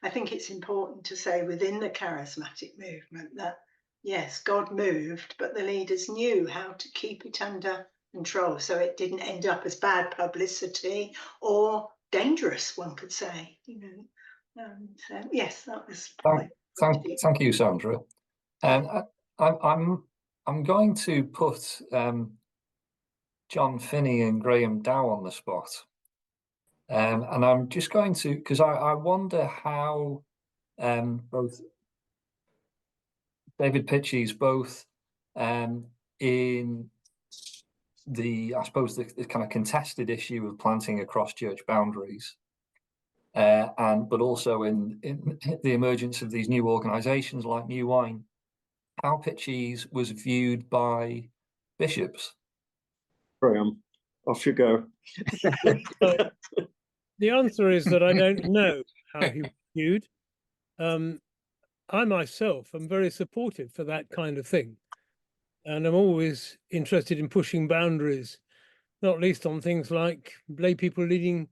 I think it's important to say within the charismatic movement that, yes, God moved, but the leaders knew how to keep it under control so it didn't end up as bad publicity or dangerous, one could say. You know, so yes, that was. Thank you, Sandra. And I'm going to put John Finney and Graham Dow on the spot, and I'm just going to, because I wonder how both David Pytches, both in the, I suppose, the kind of contested issue of planting across church boundaries, but also in the emergence of these new organisations like New Wine, how Pytches was viewed by bishops. Graham, off you go. The answer is that I don't know how he was viewed. I myself am very supportive for that kind of thing. And I'm always interested in pushing boundaries, not least on things like lay people leading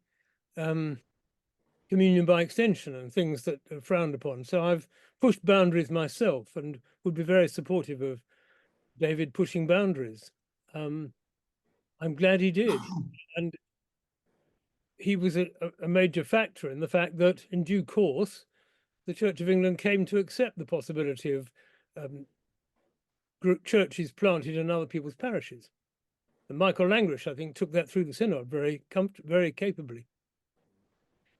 communion by extension and things that are frowned upon. So I've pushed boundaries myself and would be very supportive of David pushing boundaries. I'm glad he did. And he was a major factor in the fact that in due course, the Church of England came to accept the possibility of churches planted in other people's parishes. And Michael Langrish, I think, took that through the synod very capably.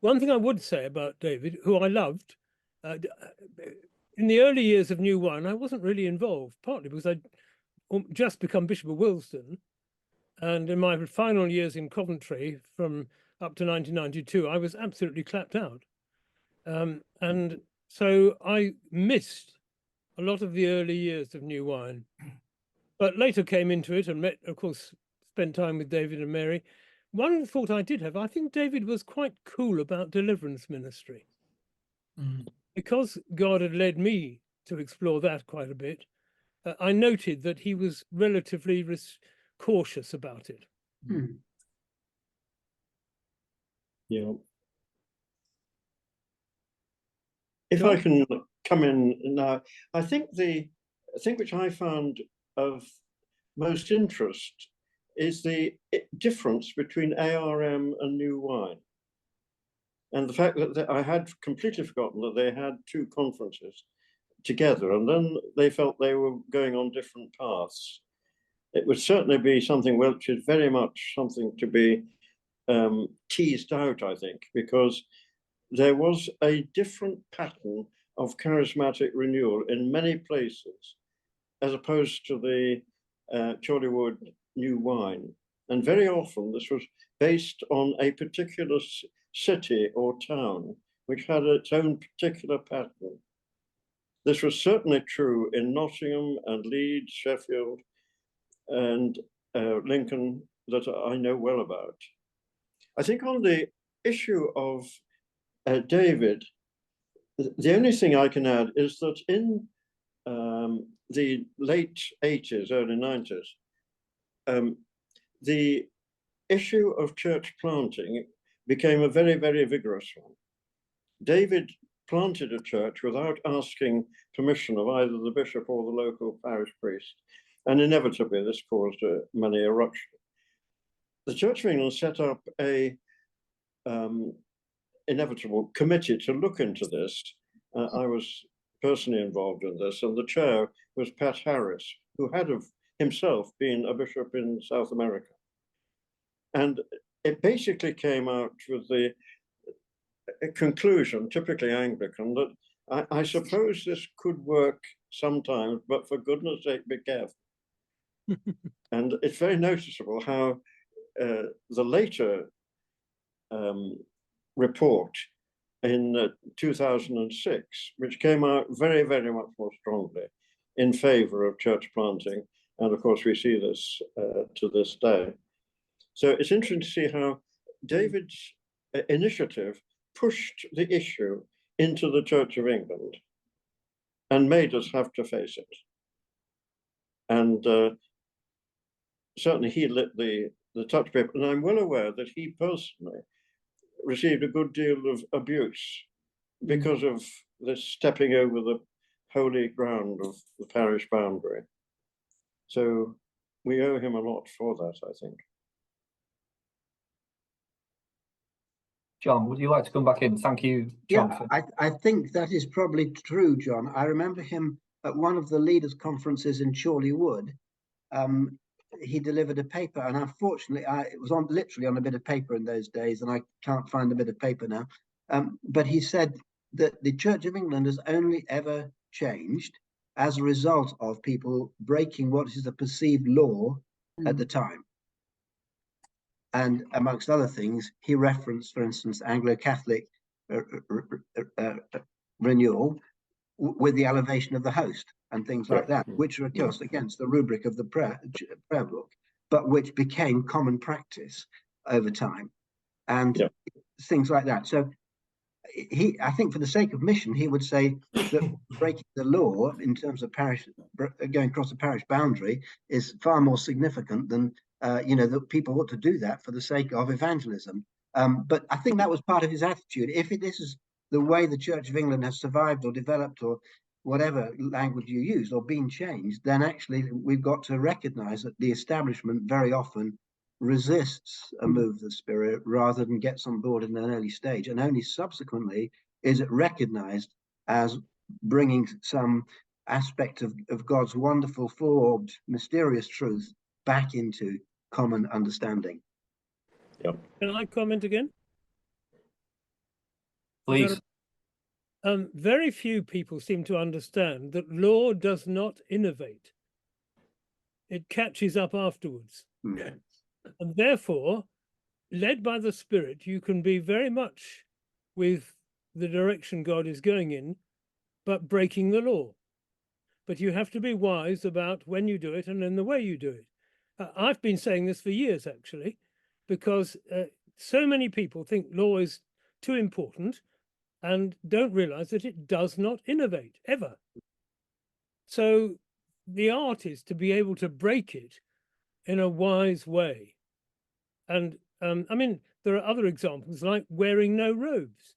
One thing I would say about David, who I loved, in the early years of New Wine, I wasn't really involved, partly because I'd just become Bishop of Willesden. And in my final years in Coventry, from up to 1992, I was absolutely clapped out. And so I missed a lot of the early years of New Wine, but later came into it and met, of course, spent time with David and Mary. One thought I did have, I think David was quite cool about deliverance ministry. Because God had led me to explore that quite a bit, I noted that he was relatively cautious about it. Yeah. If I can come in now, I think the thing which I found of most interest is the difference between ARM and New Wine. And the fact that I had completely forgotten that they had two conferences together, and then they felt they were going on different paths. it would certainly be something which is very much something to be teased out, I think, because there was a different pattern of charismatic renewal in many places, as opposed to the Chorleywood New Wine. And very often this was based on a particular city or town, which had its own particular pattern. This was certainly true in Nottingham and Leeds, Sheffield, and Lincoln, that I know well about. I think on the issue of David, the only thing I can add is that in the late 80s, early 90s, the issue of church planting became a very, very vigorous one. David planted a church without asking permission of either the bishop or the local parish priest, and inevitably this caused a money eruption. The Church of England set up a inevitable committee to look into this. I was personally involved in this, and the chair was Pat Harris, who had himself been a bishop in South America. And it basically came out with the conclusion, typically Anglican, that I suppose this could work sometimes, but for goodness sake, be careful. And it's very noticeable how the later report in 2006, which came out very, very much more strongly in favor of church planting. And of course, we see this to this day. So it's interesting to see how David's initiative pushed the issue into the Church of England and made us have to face it. And certainly he lit the touch paper. And I'm well aware that he personally received a good deal of abuse because of this stepping over the holy ground of the parish boundary. So we owe him a lot for that, I think. John, would you like to come back in? Thank you, John. Yeah, I think that is probably true, John. I remember him at one of the leaders' conferences in Chorleywood. He delivered a paper, and unfortunately, it was literally on a bit of paper in those days, and I can't find a bit of paper now. But he said that the Church of England has only ever changed as a result of people breaking what is a perceived law at the time. And amongst other things, he referenced, for instance, Anglo-Catholic renewal with the elevation of the host and things like that, which are just against the rubric of the prayer book, but which became common practice over time, and things like that. So I think for the sake of mission, he would say that breaking the law in terms of parish, going across the parish boundary, is far more significant than that people ought to do that for the sake of evangelism. But I think that was part of his attitude. If this is the way the Church of England has survived or developed, or whatever language you use, or been changed, then actually we've got to recognize that the establishment very often resists a move of the Spirit rather than gets on board in an early stage. And only subsequently is it recognized as bringing some aspect of God's wonderful, four-orbed, mysterious truth back into common understanding. Yep. Can I comment again? Please. Very few people seem to understand that law does not innovate. It catches up afterwards. Okay. And therefore, led by the Spirit, you can be very much with the direction God is going in, but breaking the law. But you have to be wise about when you do it and in the way you do it. I've been saying this for years, actually, because so many people think law is too important and don't realize that it does not innovate, ever. So the art is to be able to break it in a wise way. And I mean, there are other examples like wearing no robes.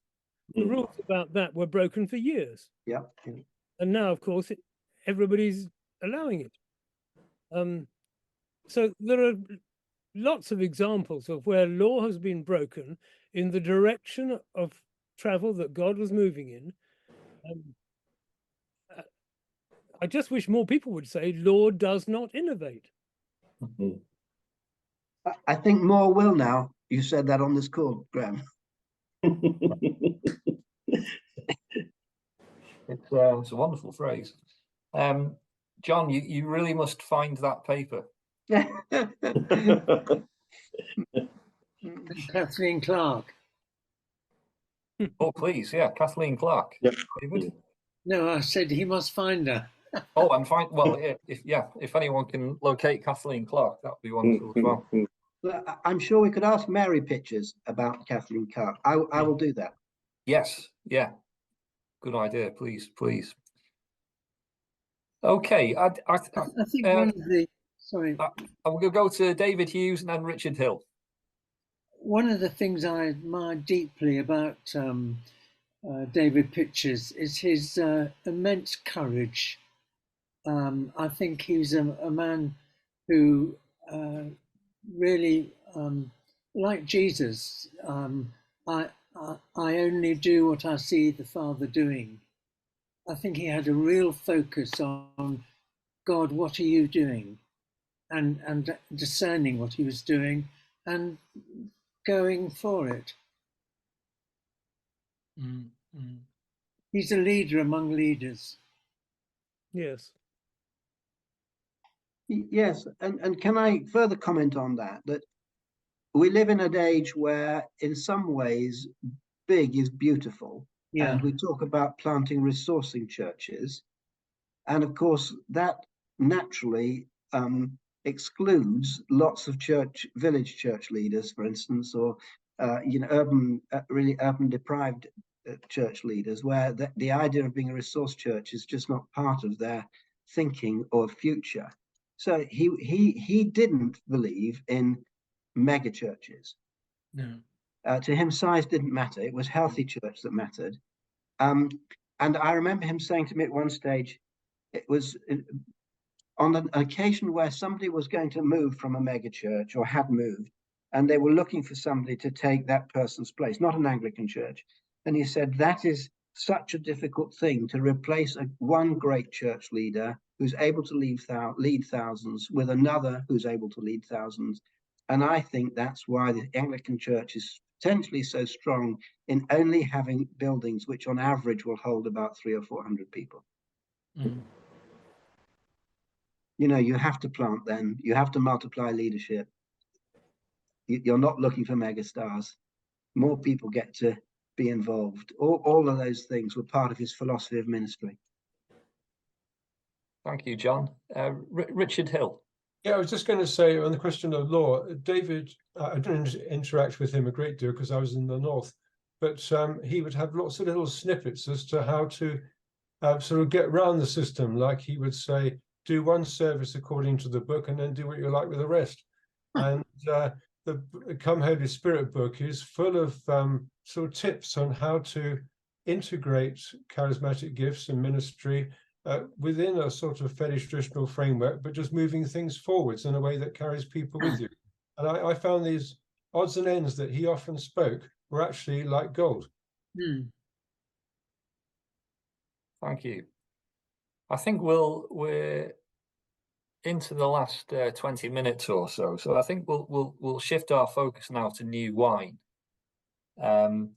The rules about that were broken for years. Yeah. And now, of course, everybody's allowing it. So there are lots of examples of where law has been broken in the direction of travel that God was moving in. I just wish more people would say law does not innovate. Mhm. I think more will now. You said that on this call, Graham. It's a wonderful phrase. John, you really must find that paper. Kathleen Clark. Oh, please, yeah, Kathleen Clark. Yep. David. No, I said he must find her. Oh, and fine. Well, if anyone can locate Kathleen Clark, that would be wonderful as well. Well, I'm sure we could ask Mary Pytches about Kathleen Clark. I will do that. Yes, yeah, good idea. Please. Okay, I think one of the I'm going to go to David Hughes and then Richard Hill. one of the things I admire deeply about David Pytches is his immense courage. I think he's a man who really, like Jesus, I only do what I see the Father doing. I think he had a real focus on God, what are you doing? And discerning what he was doing and going for it. He's a leader among leaders. Yes. Yes, and can I further comment on that? That we live in an age where, in some ways, big is beautiful, Yeah. and we talk about planting resourcing churches, and of course that naturally excludes lots of village church leaders, for instance, or really urban deprived church leaders, where the idea of being a resource church is just not part of their thinking or future. So he didn't believe in mega churches. No. To him, size didn't matter. It was healthy church that mattered. And I remember him saying to me at one stage, it was on an occasion where somebody was going to move from a mega church or had moved, and they were looking for somebody to take that person's place, not an Anglican church. And he said, that is such a difficult thing to replace one great church leader who's able to lead thousands with another who's able to lead thousands. And I think that's why the Anglican Church is potentially so strong in only having buildings which on average will hold about 300 or 400 people. You know, you have to plant then, you have to multiply leadership. You're not looking for megastars. More people get to be involved. All of those things were part of his philosophy of ministry. Thank you, John. Richard Hill. Yeah, I was just going to say on the question of law, David, I didn't interact with him a great deal because I was in the north, but he would have lots of little snippets as to how to sort of get around the system. Like he would say, do one service according to the book and then do what you like with the rest. And the Come Holy Spirit book is full of sort of tips on how to integrate charismatic gifts and ministry within a sort of fairly traditional framework, but just moving things forwards in a way that carries people with you. And I found these odds and ends that he often spoke were actually like gold. Thank you. I think we're into the last 20 minutes or so. So I think we'll shift our focus now to New Wine. And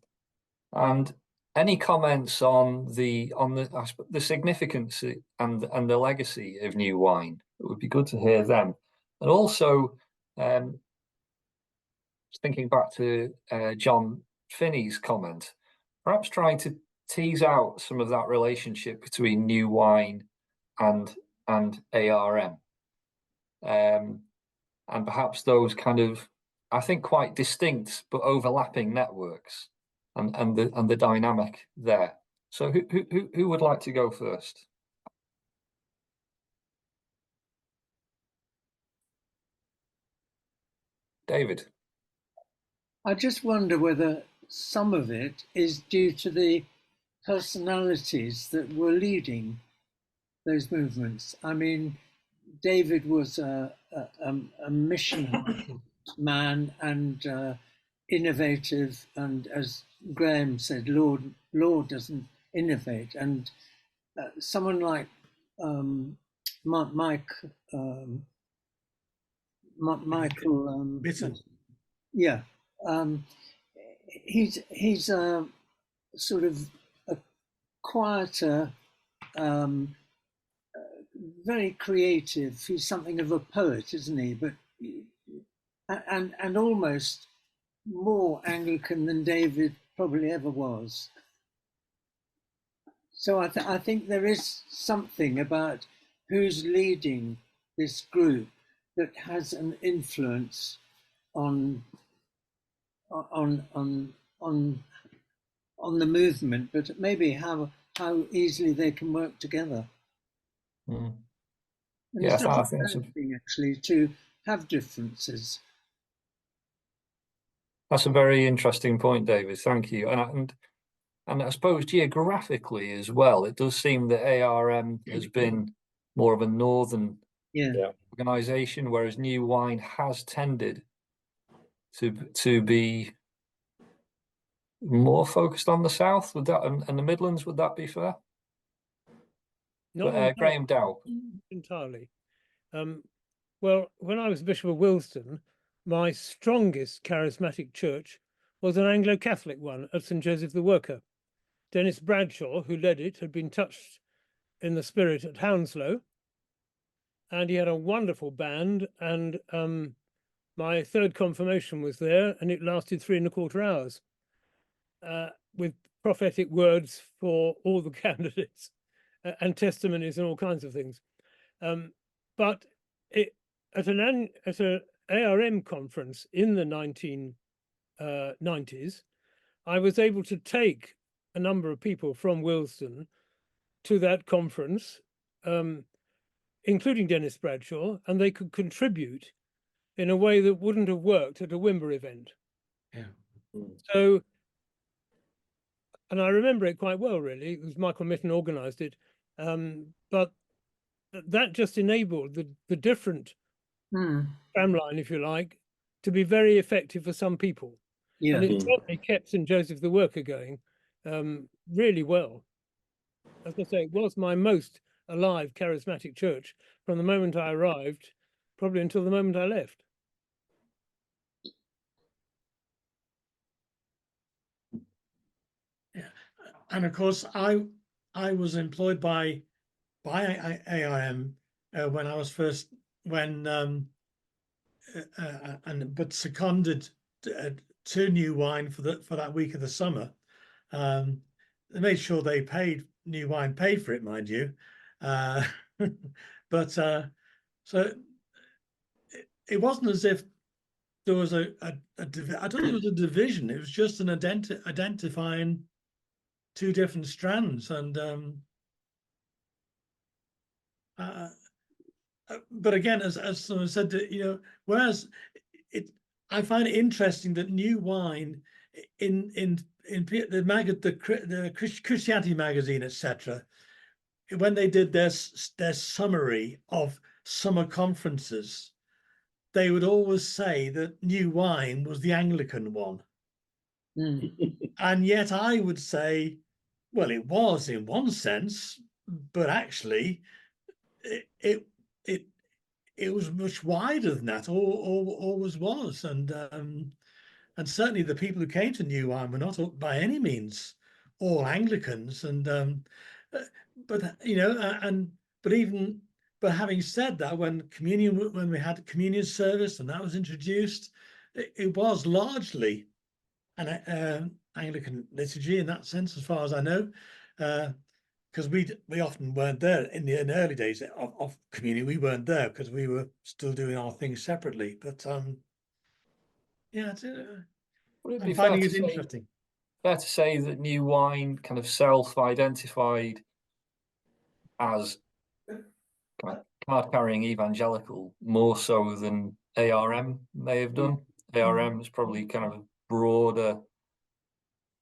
any comments on the significance and the legacy of New Wine? It would be good to hear them. And also, thinking back to John Finney's comment, perhaps trying to tease out some of that relationship between New Wine and ARM, and perhaps those kind of, I think, quite distinct but overlapping networks. And the dynamic there. So who would like to go first? David. I just wonder whether some of it is due to the personalities that were leading those movements. I mean, David was a missionary man and innovative, and as Graham said, Lord doesn't innovate. And someone like Mike Michael. Bitten. Yeah, he's sort of a quieter, very creative. He's something of a poet, isn't he? But and almost more Anglican than David probably ever was. So I think there is something about who's leading this group that has an influence on the movement, but maybe how easily they can work together. Mm. And Yeah, it's not I a think bad thing actually to have differences. that's a very interesting point, David. Thank you. And I suppose geographically as well, it does seem that ARM has been more of a northern organisation, whereas New Wine has tended to be more focused on the south. Would that and the Midlands? Would that be fair? Not But, Graham Dow. entirely. Well, when I was Bishop of Wilston, my strongest charismatic church was an Anglo-Catholic one at St. Joseph the Worker. Dennis Bradshaw, who led it, had been touched in the spirit at Hounslow, and he had a wonderful band, and my third confirmation was there, and it lasted 3¼ hours, with prophetic words for all the candidates and testimonies and all kinds of things. But at an ARM conference in the 1990s, I was able to take a number of people from Wilston to that conference, including Dennis Bradshaw, and they could contribute in a way that wouldn't have worked at a Wimber event. Yeah. So, and I remember it quite well, really. It was Michael Mitten organised it, but that just enabled the different tramline, if you like, to be very effective for some people. Yeah. And it certainly kept St. Joseph the Worker going really well. As I say, it was my most alive charismatic church from the moment I arrived, probably until the moment I left. Yeah. And of course, I was employed by ARM when I was first but seconded to New Wine for that week of the summer. They made sure they paid New Wine paid for it, mind you, but so it wasn't as if there was I don't think it was a division. It was just an identifying two different strands, and but again, as someone said, that whereas I find it interesting that New Wine in the Christianity magazine, etc., when they did their summary of summer conferences, they would always say that New Wine was the Anglican one. And yet I would say, well, it was in one sense, but actually it was much wider than that, always was. And certainly the people who came to New Wine were not by any means all Anglicans. And but having said that, when we had communion service and that was introduced, it was largely an Anglican liturgy in that sense, as far as I know, because we often weren't there in the early days of communion. We weren't there because we were still doing our things separately. But yeah, I'm finding it interesting. Fair to say that New Wine kind of self-identified as kind of card-carrying evangelical more so than ARM may have done. ARM is probably kind of a broader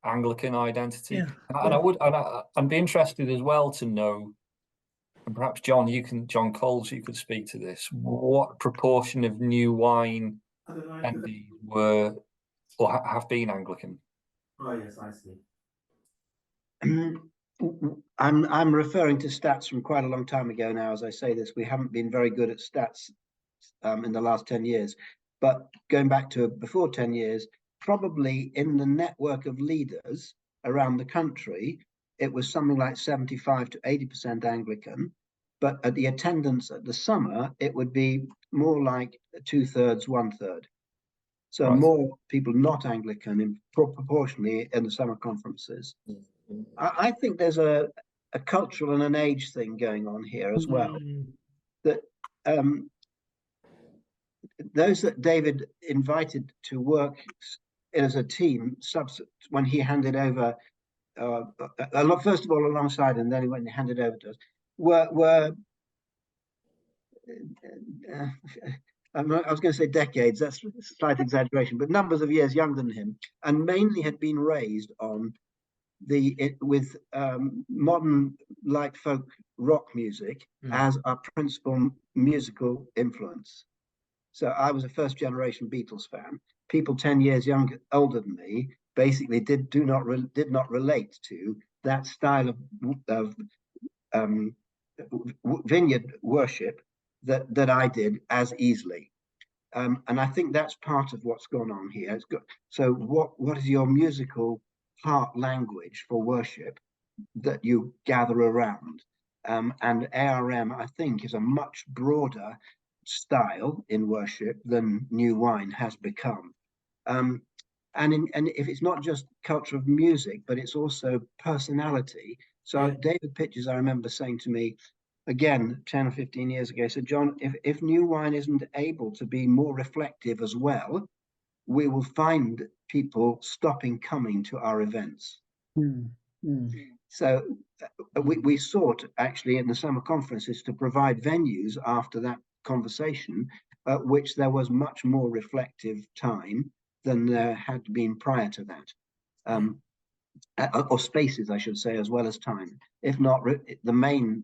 Anglican identity. Yeah. And I'd be interested as well to know, and perhaps John Coles, you could speak to this, what proportion of New Wine attendees were or have been Anglican? Oh yes, I see. I'm referring to stats from quite a long time ago now. As I say this, we haven't been very good at stats in the last 10 years. But going back to before 10 years, probably in the network of leaders around the country, it was something like 75 to 80% Anglican. But at the attendance at the summer, it would be more like 2/3, 1/3. So Right. more people not Anglican proportionally in the summer conferences. I think there's a cultural and an age thing going on here as well. That those that David invited to work as a team, when he handed over, first of all alongside, and then when he handed over to us, were I was going to say decades, that's a slight exaggeration, but numbers of years younger than him, and mainly had been raised on with modern light folk rock music as our principal musical influence. So I was a first generation Beatles fan. People 10 years older than me basically did not relate to that style of vineyard worship that I did as easily. And I think that's part of what's gone on here. So what is your musical heart language for worship that you gather around? And ARM, I think, is a much broader style in worship than New Wine has become. And if it's not just culture of music, but it's also personality. So David Pytches, I remember saying to me, again, 10 or 15 years ago, said, John, if New Wine isn't able to be more reflective as well, we will find people stopping coming to our events. So we sought actually in the summer conferences to provide venues after that conversation, which there was much more reflective time than there had been prior to that. Or spaces, I should say, as well as time, if not the main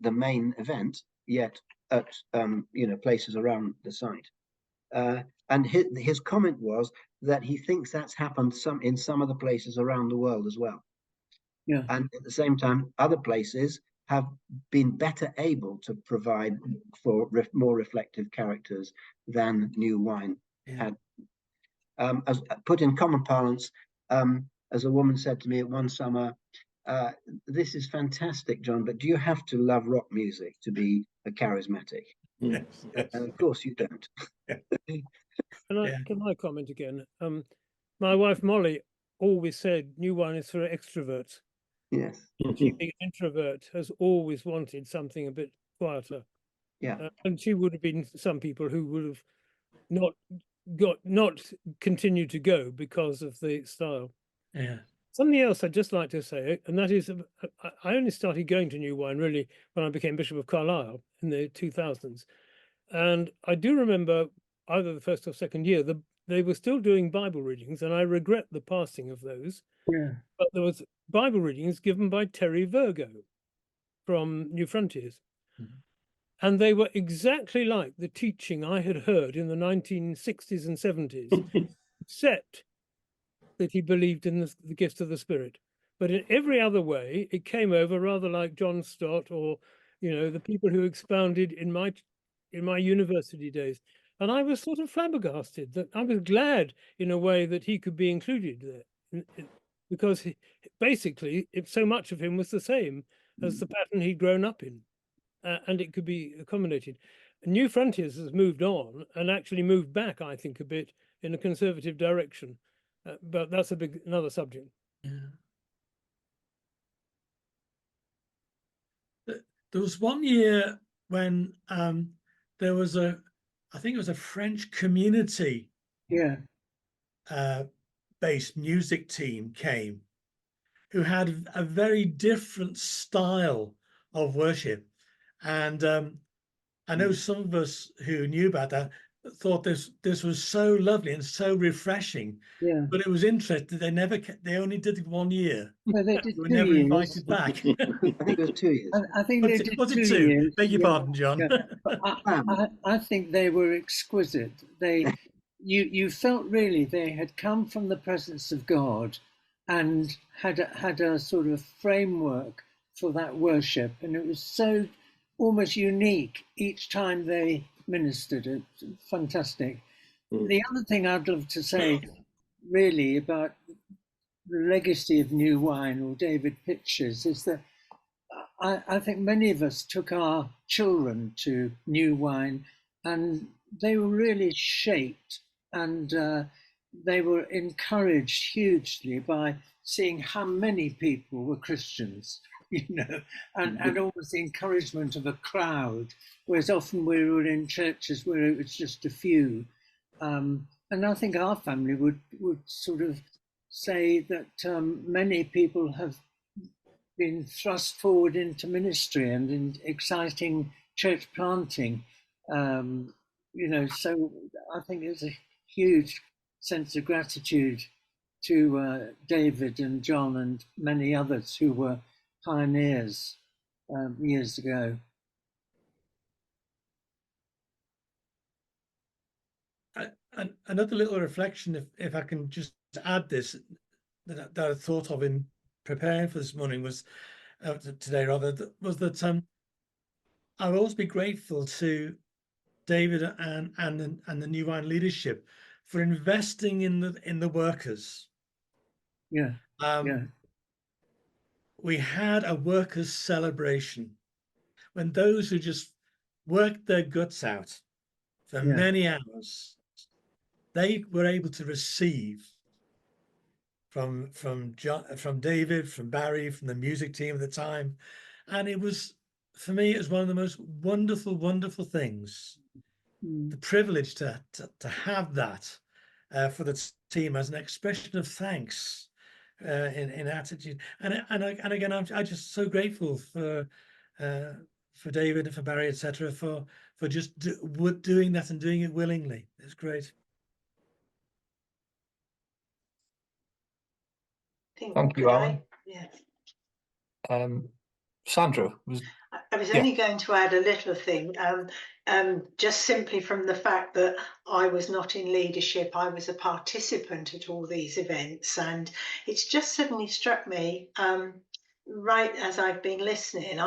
event, yet at places around the site. And his comment was that he thinks that's happened in some of the places around the world as well. Yeah. And at the same time, other places have been better able to provide for more reflective characters than New Wine had. As put in common parlance, as a woman said to me one summer, this is fantastic, John, but do you have to love rock music to be a charismatic? Yes. And of course you don't. Can I comment again? My wife Molly always said New Wine is for extroverts. Yes. She, being an introvert, has always wanted something a bit quieter. Yeah. And she would have been some people who would have not continued to go because of the style. Yeah. Something else I'd just like to say, and that is, I only started going to New Wine really when I became Bishop of Carlisle in the 2000s. And I do remember either the first or second year, they were still doing Bible readings, and I regret the passing of those. Yeah. But there was Bible readings given by Terry Virgo from New Frontiers. And they were exactly like the teaching I had heard in the 1960s and 70s, except that he believed in the gift of the Spirit. But in every other way, it came over rather like John Stott or, the people who expounded in my university days. And I was sort of flabbergasted that I was glad in a way that he could be included there, because basically so much of him was the same as the pattern he'd grown up in, and it could be accommodated. New Frontiers has moved on and actually moved back, I think, a bit in a conservative direction. But that's another subject. Yeah. There was one year when there was I think it was a French community based music team came, who had a very different style of worship. And I know some of us who knew about that thought this was so lovely and so refreshing. Yeah. But it was interesting. They only did it 1 year. Well, they did They were 2 never years. invited back. I think it was 2 years. I think they did Was it 2 two? years. Beg your pardon, John. Yeah. But I think they were exquisite. You felt really they had come from the presence of God and had a sort of framework for that worship, and it was so almost unique each time they ministered. It's fantastic. Mm. The other thing I'd love to say, really, about the legacy of New Wine or David Pytches is that I think many of us took our children to New Wine, and they were really shaped, and they were encouraged hugely by seeing how many people were Christians, you know, and almost the encouragement of a crowd, whereas often we were in churches where it was just a few. And I think our family would sort of say that many people have been thrust forward into ministry and in exciting church planting. You know, so I think there's a huge sense of gratitude to David and John and many others who were pioneers years ago. Another little reflection, if I can just add this, that I thought of in preparing for this morning was today rather, was that I'll always be grateful to David and the New Wine leadership for investing in the workers. Yeah. We had a workers' celebration when those who just worked their guts out for many hours, they were able to receive from David, from Barry, from the music team at the time. And it was, for me, it was one of the most wonderful things, the privilege to have that for the team as an expression of thanks in attitude. And again, I'm just so grateful for David and for Barry, etc., for just doing that and doing it willingly. It's great. Thank you, Alan. Yes. Sandra, I was only going to add a little thing, just simply from the fact that I was not in leadership, I was a participant at all these events, and it's just suddenly struck me, right as I've been listening,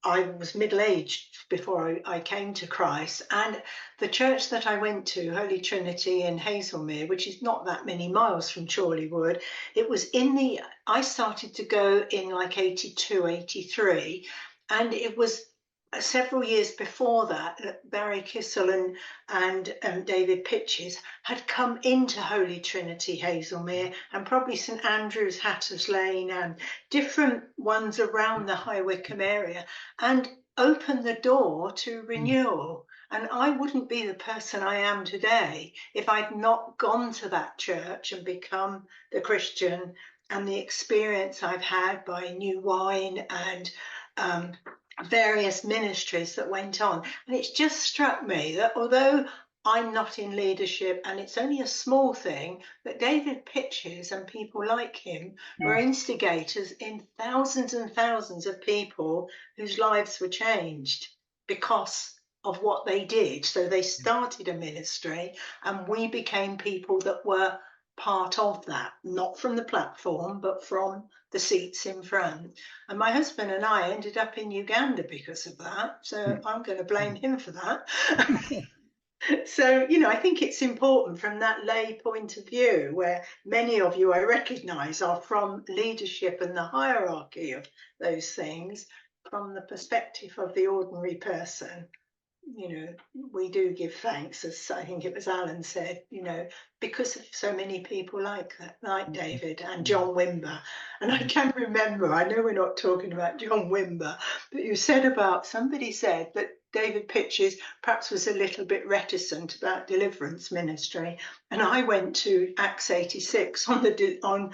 I was middle-aged before I came to Christ, and the church that I went to, Holy Trinity in Hazelmere, which is not that many miles from Chorleywood, it was I started to go in like 82, 83, and it was several years before that Barry Kissel and David Pytches had come into Holy Trinity Hazelmere, and probably St Andrew's, Hatters Lane, and different ones around the High Wycombe area, and opened the door to renewal. And I wouldn't be the person I am today if I'd not gone to that church and become the Christian, and the experience I've had by New Wine and various ministries that went on. And it's just struck me that although I'm not in leadership and it's only a small thing, that David Pytches and people like him were instigators in thousands and thousands of people whose lives were changed because of what they did. So they started a ministry, and we became people that were part of that, not from the platform, but from the seats in front. And my husband and I ended up in Uganda because of that. So I'm going to blame him for that. So, you know, I think it's important from that lay point of view, where many of you I recognise are from leadership and the hierarchy of those things, from the perspective of the ordinary person. You know, we do give thanks, as I think it was Alan said, you know, because of so many people like that, like David and John Wimber. And I can remember, I know we're not talking about John Wimber, but somebody said that David Pytches perhaps was a little bit reticent about deliverance ministry. And I went to Acts 86 on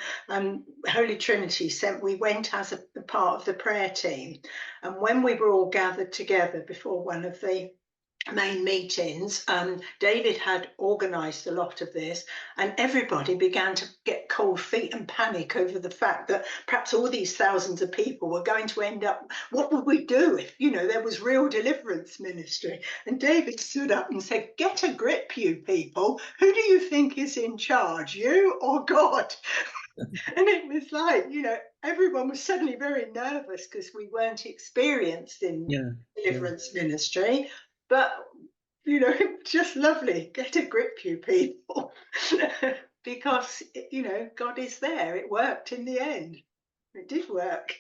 Holy Trinity. We went as a part of the prayer team. And when we were all gathered together before one of the main meetings, David had organised a lot of this, and everybody began to get cold feet and panic over the fact that perhaps all these thousands of people were going to end up, what would we do if, you know, there was real deliverance ministry? And David stood up and said, get a grip, you people. Who do you think is in charge, you or God? And it was like, you know, everyone was suddenly very nervous because we weren't experienced in deliverance ministry. But you know, just lovely. Get a grip, you people. Because, you know, God is there. It worked in the end. It did work.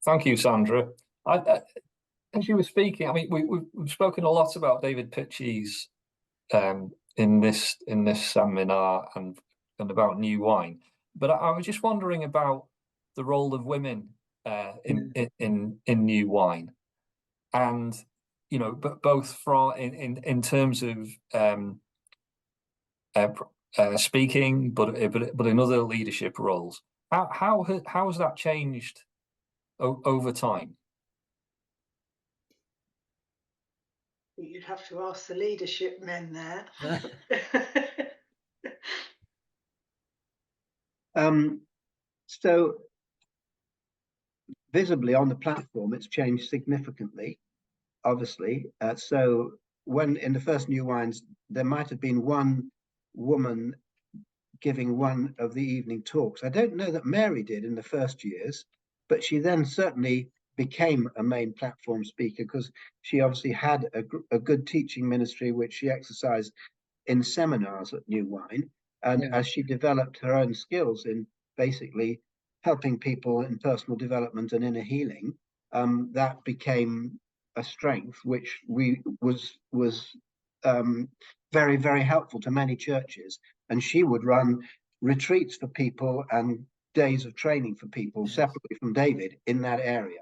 Thank you, Sandra. As you were speaking, I mean, we've spoken a lot about David Pytches in this seminar and about New Wine, but I was just wondering about the role of women in New Wine, and you know, but both from in terms of speaking, but in other leadership roles. How has that changed over time? You'd have to ask the leadership men there. So visibly on the platform, it's changed significantly, obviously. So when in the first New Wines, there might have been one woman giving one of the evening talks. I don't know that Mary did in the first years, but she then certainly became a main platform speaker because she obviously had a good teaching ministry, which she exercised in seminars at New Wine. And as she developed her own skills in basically helping people in personal development and inner healing, that became a strength which was very, very helpful to many churches. And she would run retreats for people and days of training for people separately from David in that area.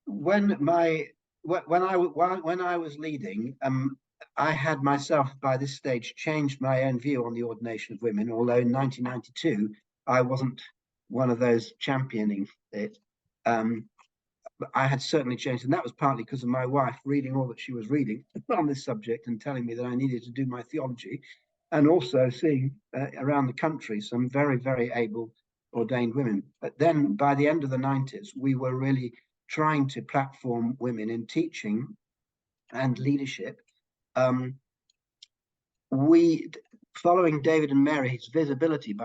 When I was leading, I had myself by this stage changed my own view on the ordination of women, although in 1992 I wasn't one of those championing it. I had certainly changed, and that was partly because of my wife reading all that she was reading on this subject and telling me that I needed to do my theology, and also seeing around the country some very, very able ordained women. But then by the end of the 90s, we were really trying to platform women in teaching and leadership. We, following David and Mary's visibility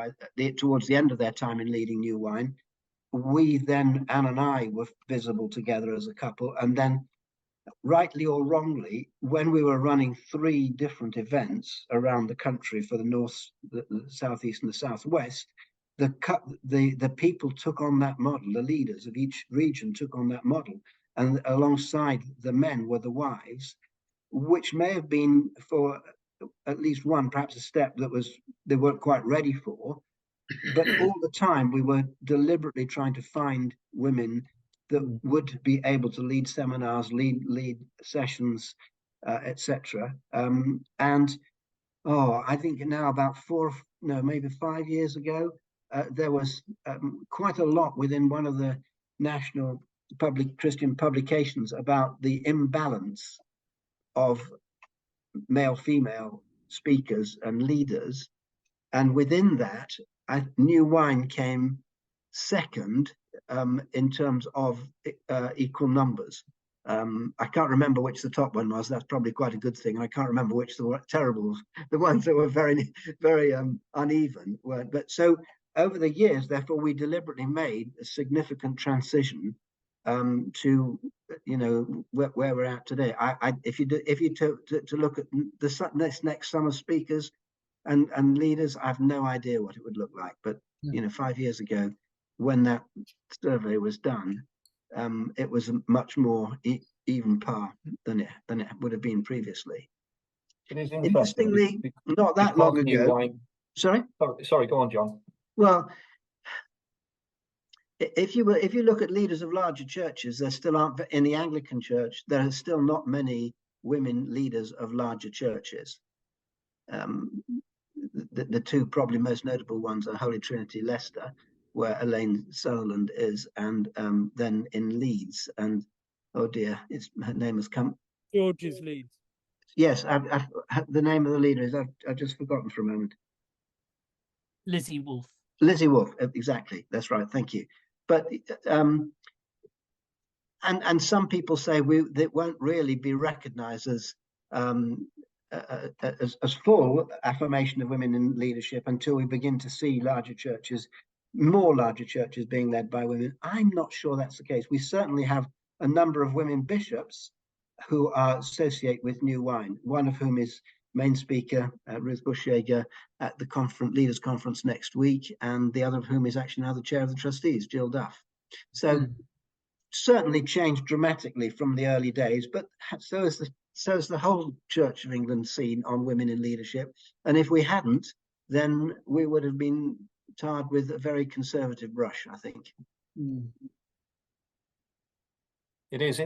towards the end of their time in leading New Wine, we then, Anne and I, were visible together as a couple. And then, rightly or wrongly, when we were running 3 different events around the country for the north, the southeast, and the southwest, the people took on that model. The leaders of each region took on that model, and alongside the men were the wives, which may have been for at least one, perhaps a step that they weren't quite ready for. But all the time we were deliberately trying to find women that would be able to lead seminars, lead sessions, etc. And I think now about maybe 5 years ago, there was quite a lot within one of the national public Christian publications about the imbalance of male-female speakers and leaders. And within that, New Wine came second in terms of equal numbers. I can't remember which the top one was. That's probably quite a good thing. I can't remember which the terrible, the ones that were very, very uneven were. But so over the years, therefore, we deliberately made a significant transition to, you know, where we're at today. If you to look at this next summer speakers and leaders, I have no idea what it would look like. But you know, 5 years ago, when that survey was done, it was a much more even par than it would have been previously. It is interestingly not that long ago. Sorry, go on, John. Well, if you look at leaders of larger churches, there still aren't, in the Anglican Church, there are still not many women leaders of larger churches. The 2 probably most notable ones are Holy Trinity Leicester, where Elaine Sutherland is, and then in Leeds, and oh dear, her name has come. George's Leeds. Yes, the name of the leader is I've just forgotten for a moment. Lizzie Wolfe. Lizzie Wolfe, exactly. That's right. Thank you. But and some people say they won't really be recognised as full affirmation of women in leadership until we begin to see more larger churches being led by women. I'm not sure that's the case. We certainly have a number of women bishops who are associate with New Wine, one of whom is main speaker, Ruth Bushjager, at the leaders conference next week, and the other of whom is actually now the chair of the trustees, Jill Duff. So certainly changed dramatically from the early days, but so is the whole Church of England scene on women in leadership. And if we hadn't, then we would have been tarred with a very conservative brush, I think. It is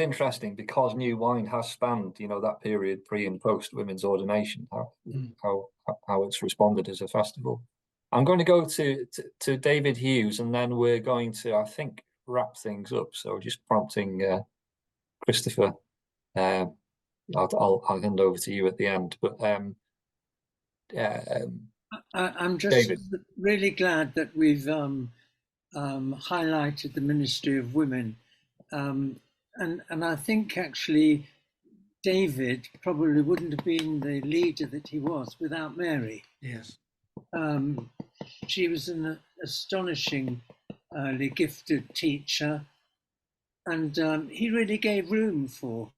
interesting because New Wine has spanned, that period pre and post women's ordination, how it's responded as a festival. I'm going to go to David Hughes, and then we're going to, I think, wrap things up. So just prompting Christopher, I'll hand over to you at the end. But I'm just David. really glad that we've highlighted the ministry of women. And I think actually David probably wouldn't have been the leader that he was without Mary. Yes. She was an astonishingly gifted teacher, and he really gave room for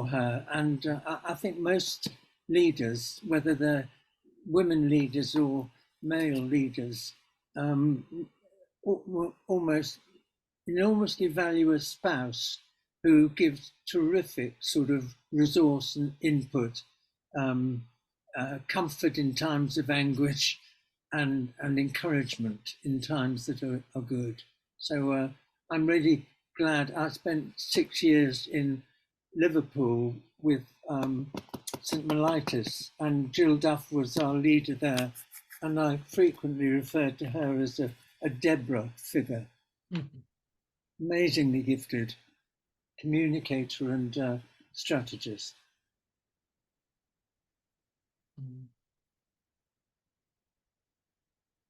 her. And I think most leaders, whether they're women leaders or male leaders, almost enormously value a spouse who gives terrific sort of resource and input, comfort in times of anguish, and encouragement in times that are good. So I'm really glad. I spent 6 years in Liverpool with St. Mellitus, and Jill Duff was our leader there, and I frequently referred to her as a Deborah figure. Amazingly gifted communicator and strategist.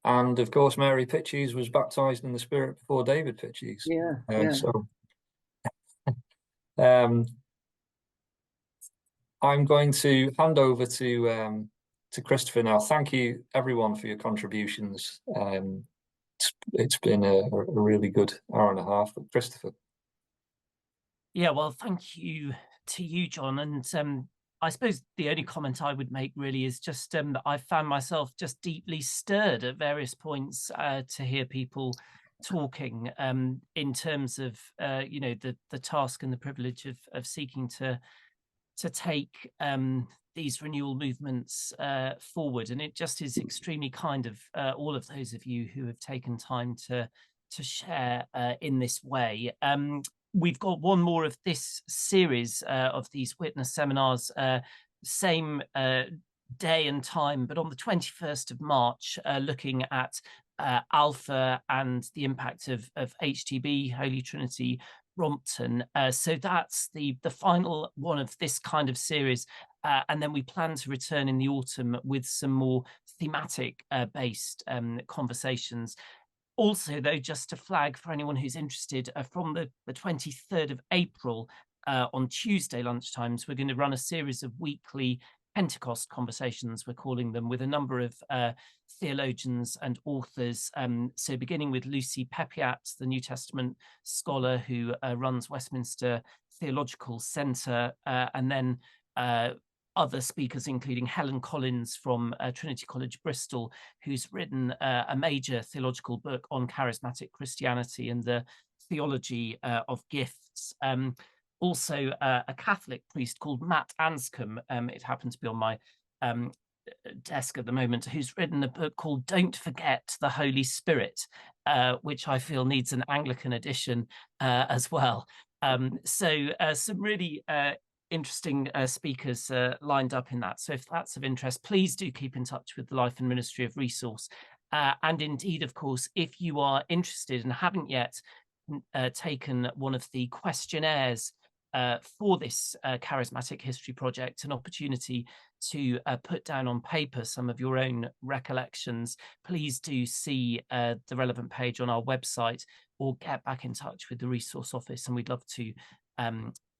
And of course, Mary Pytches was baptized in the Spirit before David Pytches. Yeah. So I'm going to hand over to Christopher now. Thank you, everyone, for your contributions. It's been a really good hour and a half. But Christopher. Yeah, well, thank you to you, John. And I suppose the only comment I would make really is just that I found myself just deeply stirred at various points to hear people talking in terms of, the task and the privilege of seeking to take these renewal movements forward. And it just is extremely kind of all of those of you who have taken time to share in this way. We've got one more of this series of these witness seminars, same day and time, but on the 21st of March, looking at Alpha and the impact of HTB, Holy Trinity, Brompton. So that's the final one of this kind of series. And then we plan to return in the autumn with some more thematic based conversations. Also, though, just to flag for anyone who's interested, from the 23rd of April on Tuesday lunchtimes, we're going to run a series of weekly Pentecost conversations, we're calling them, with a number of theologians and authors. So beginning with Lucy Pepiat, the New Testament scholar who runs Westminster Theological Centre, and then other speakers, including Helen Collins from Trinity College, Bristol, who's written a major theological book on charismatic Christianity and the theology of gifts. Also, a Catholic priest called Matt Anscombe, it happened to be on my desk at the moment, who's written a book called Don't Forget the Holy Spirit, which I feel needs an Anglican edition as well. So some really interesting speakers lined up in that. So if that's of interest, please do keep in touch with the Life and Ministry of Resource. And indeed, of course, if you are interested and haven't yet taken one of the questionnaires for this Charismatic History Project, an opportunity to put down on paper some of your own recollections, please do see the relevant page on our website or get back in touch with the Resource Office, and we'd love to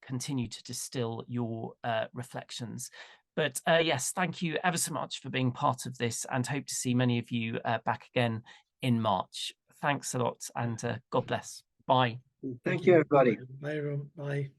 continue to distill your reflections. But yes, thank you ever so much for being part of this, and hope to see many of you back again in March. Thanks a lot, and God bless. Bye. Thank you, everybody. Bye, everyone. Bye.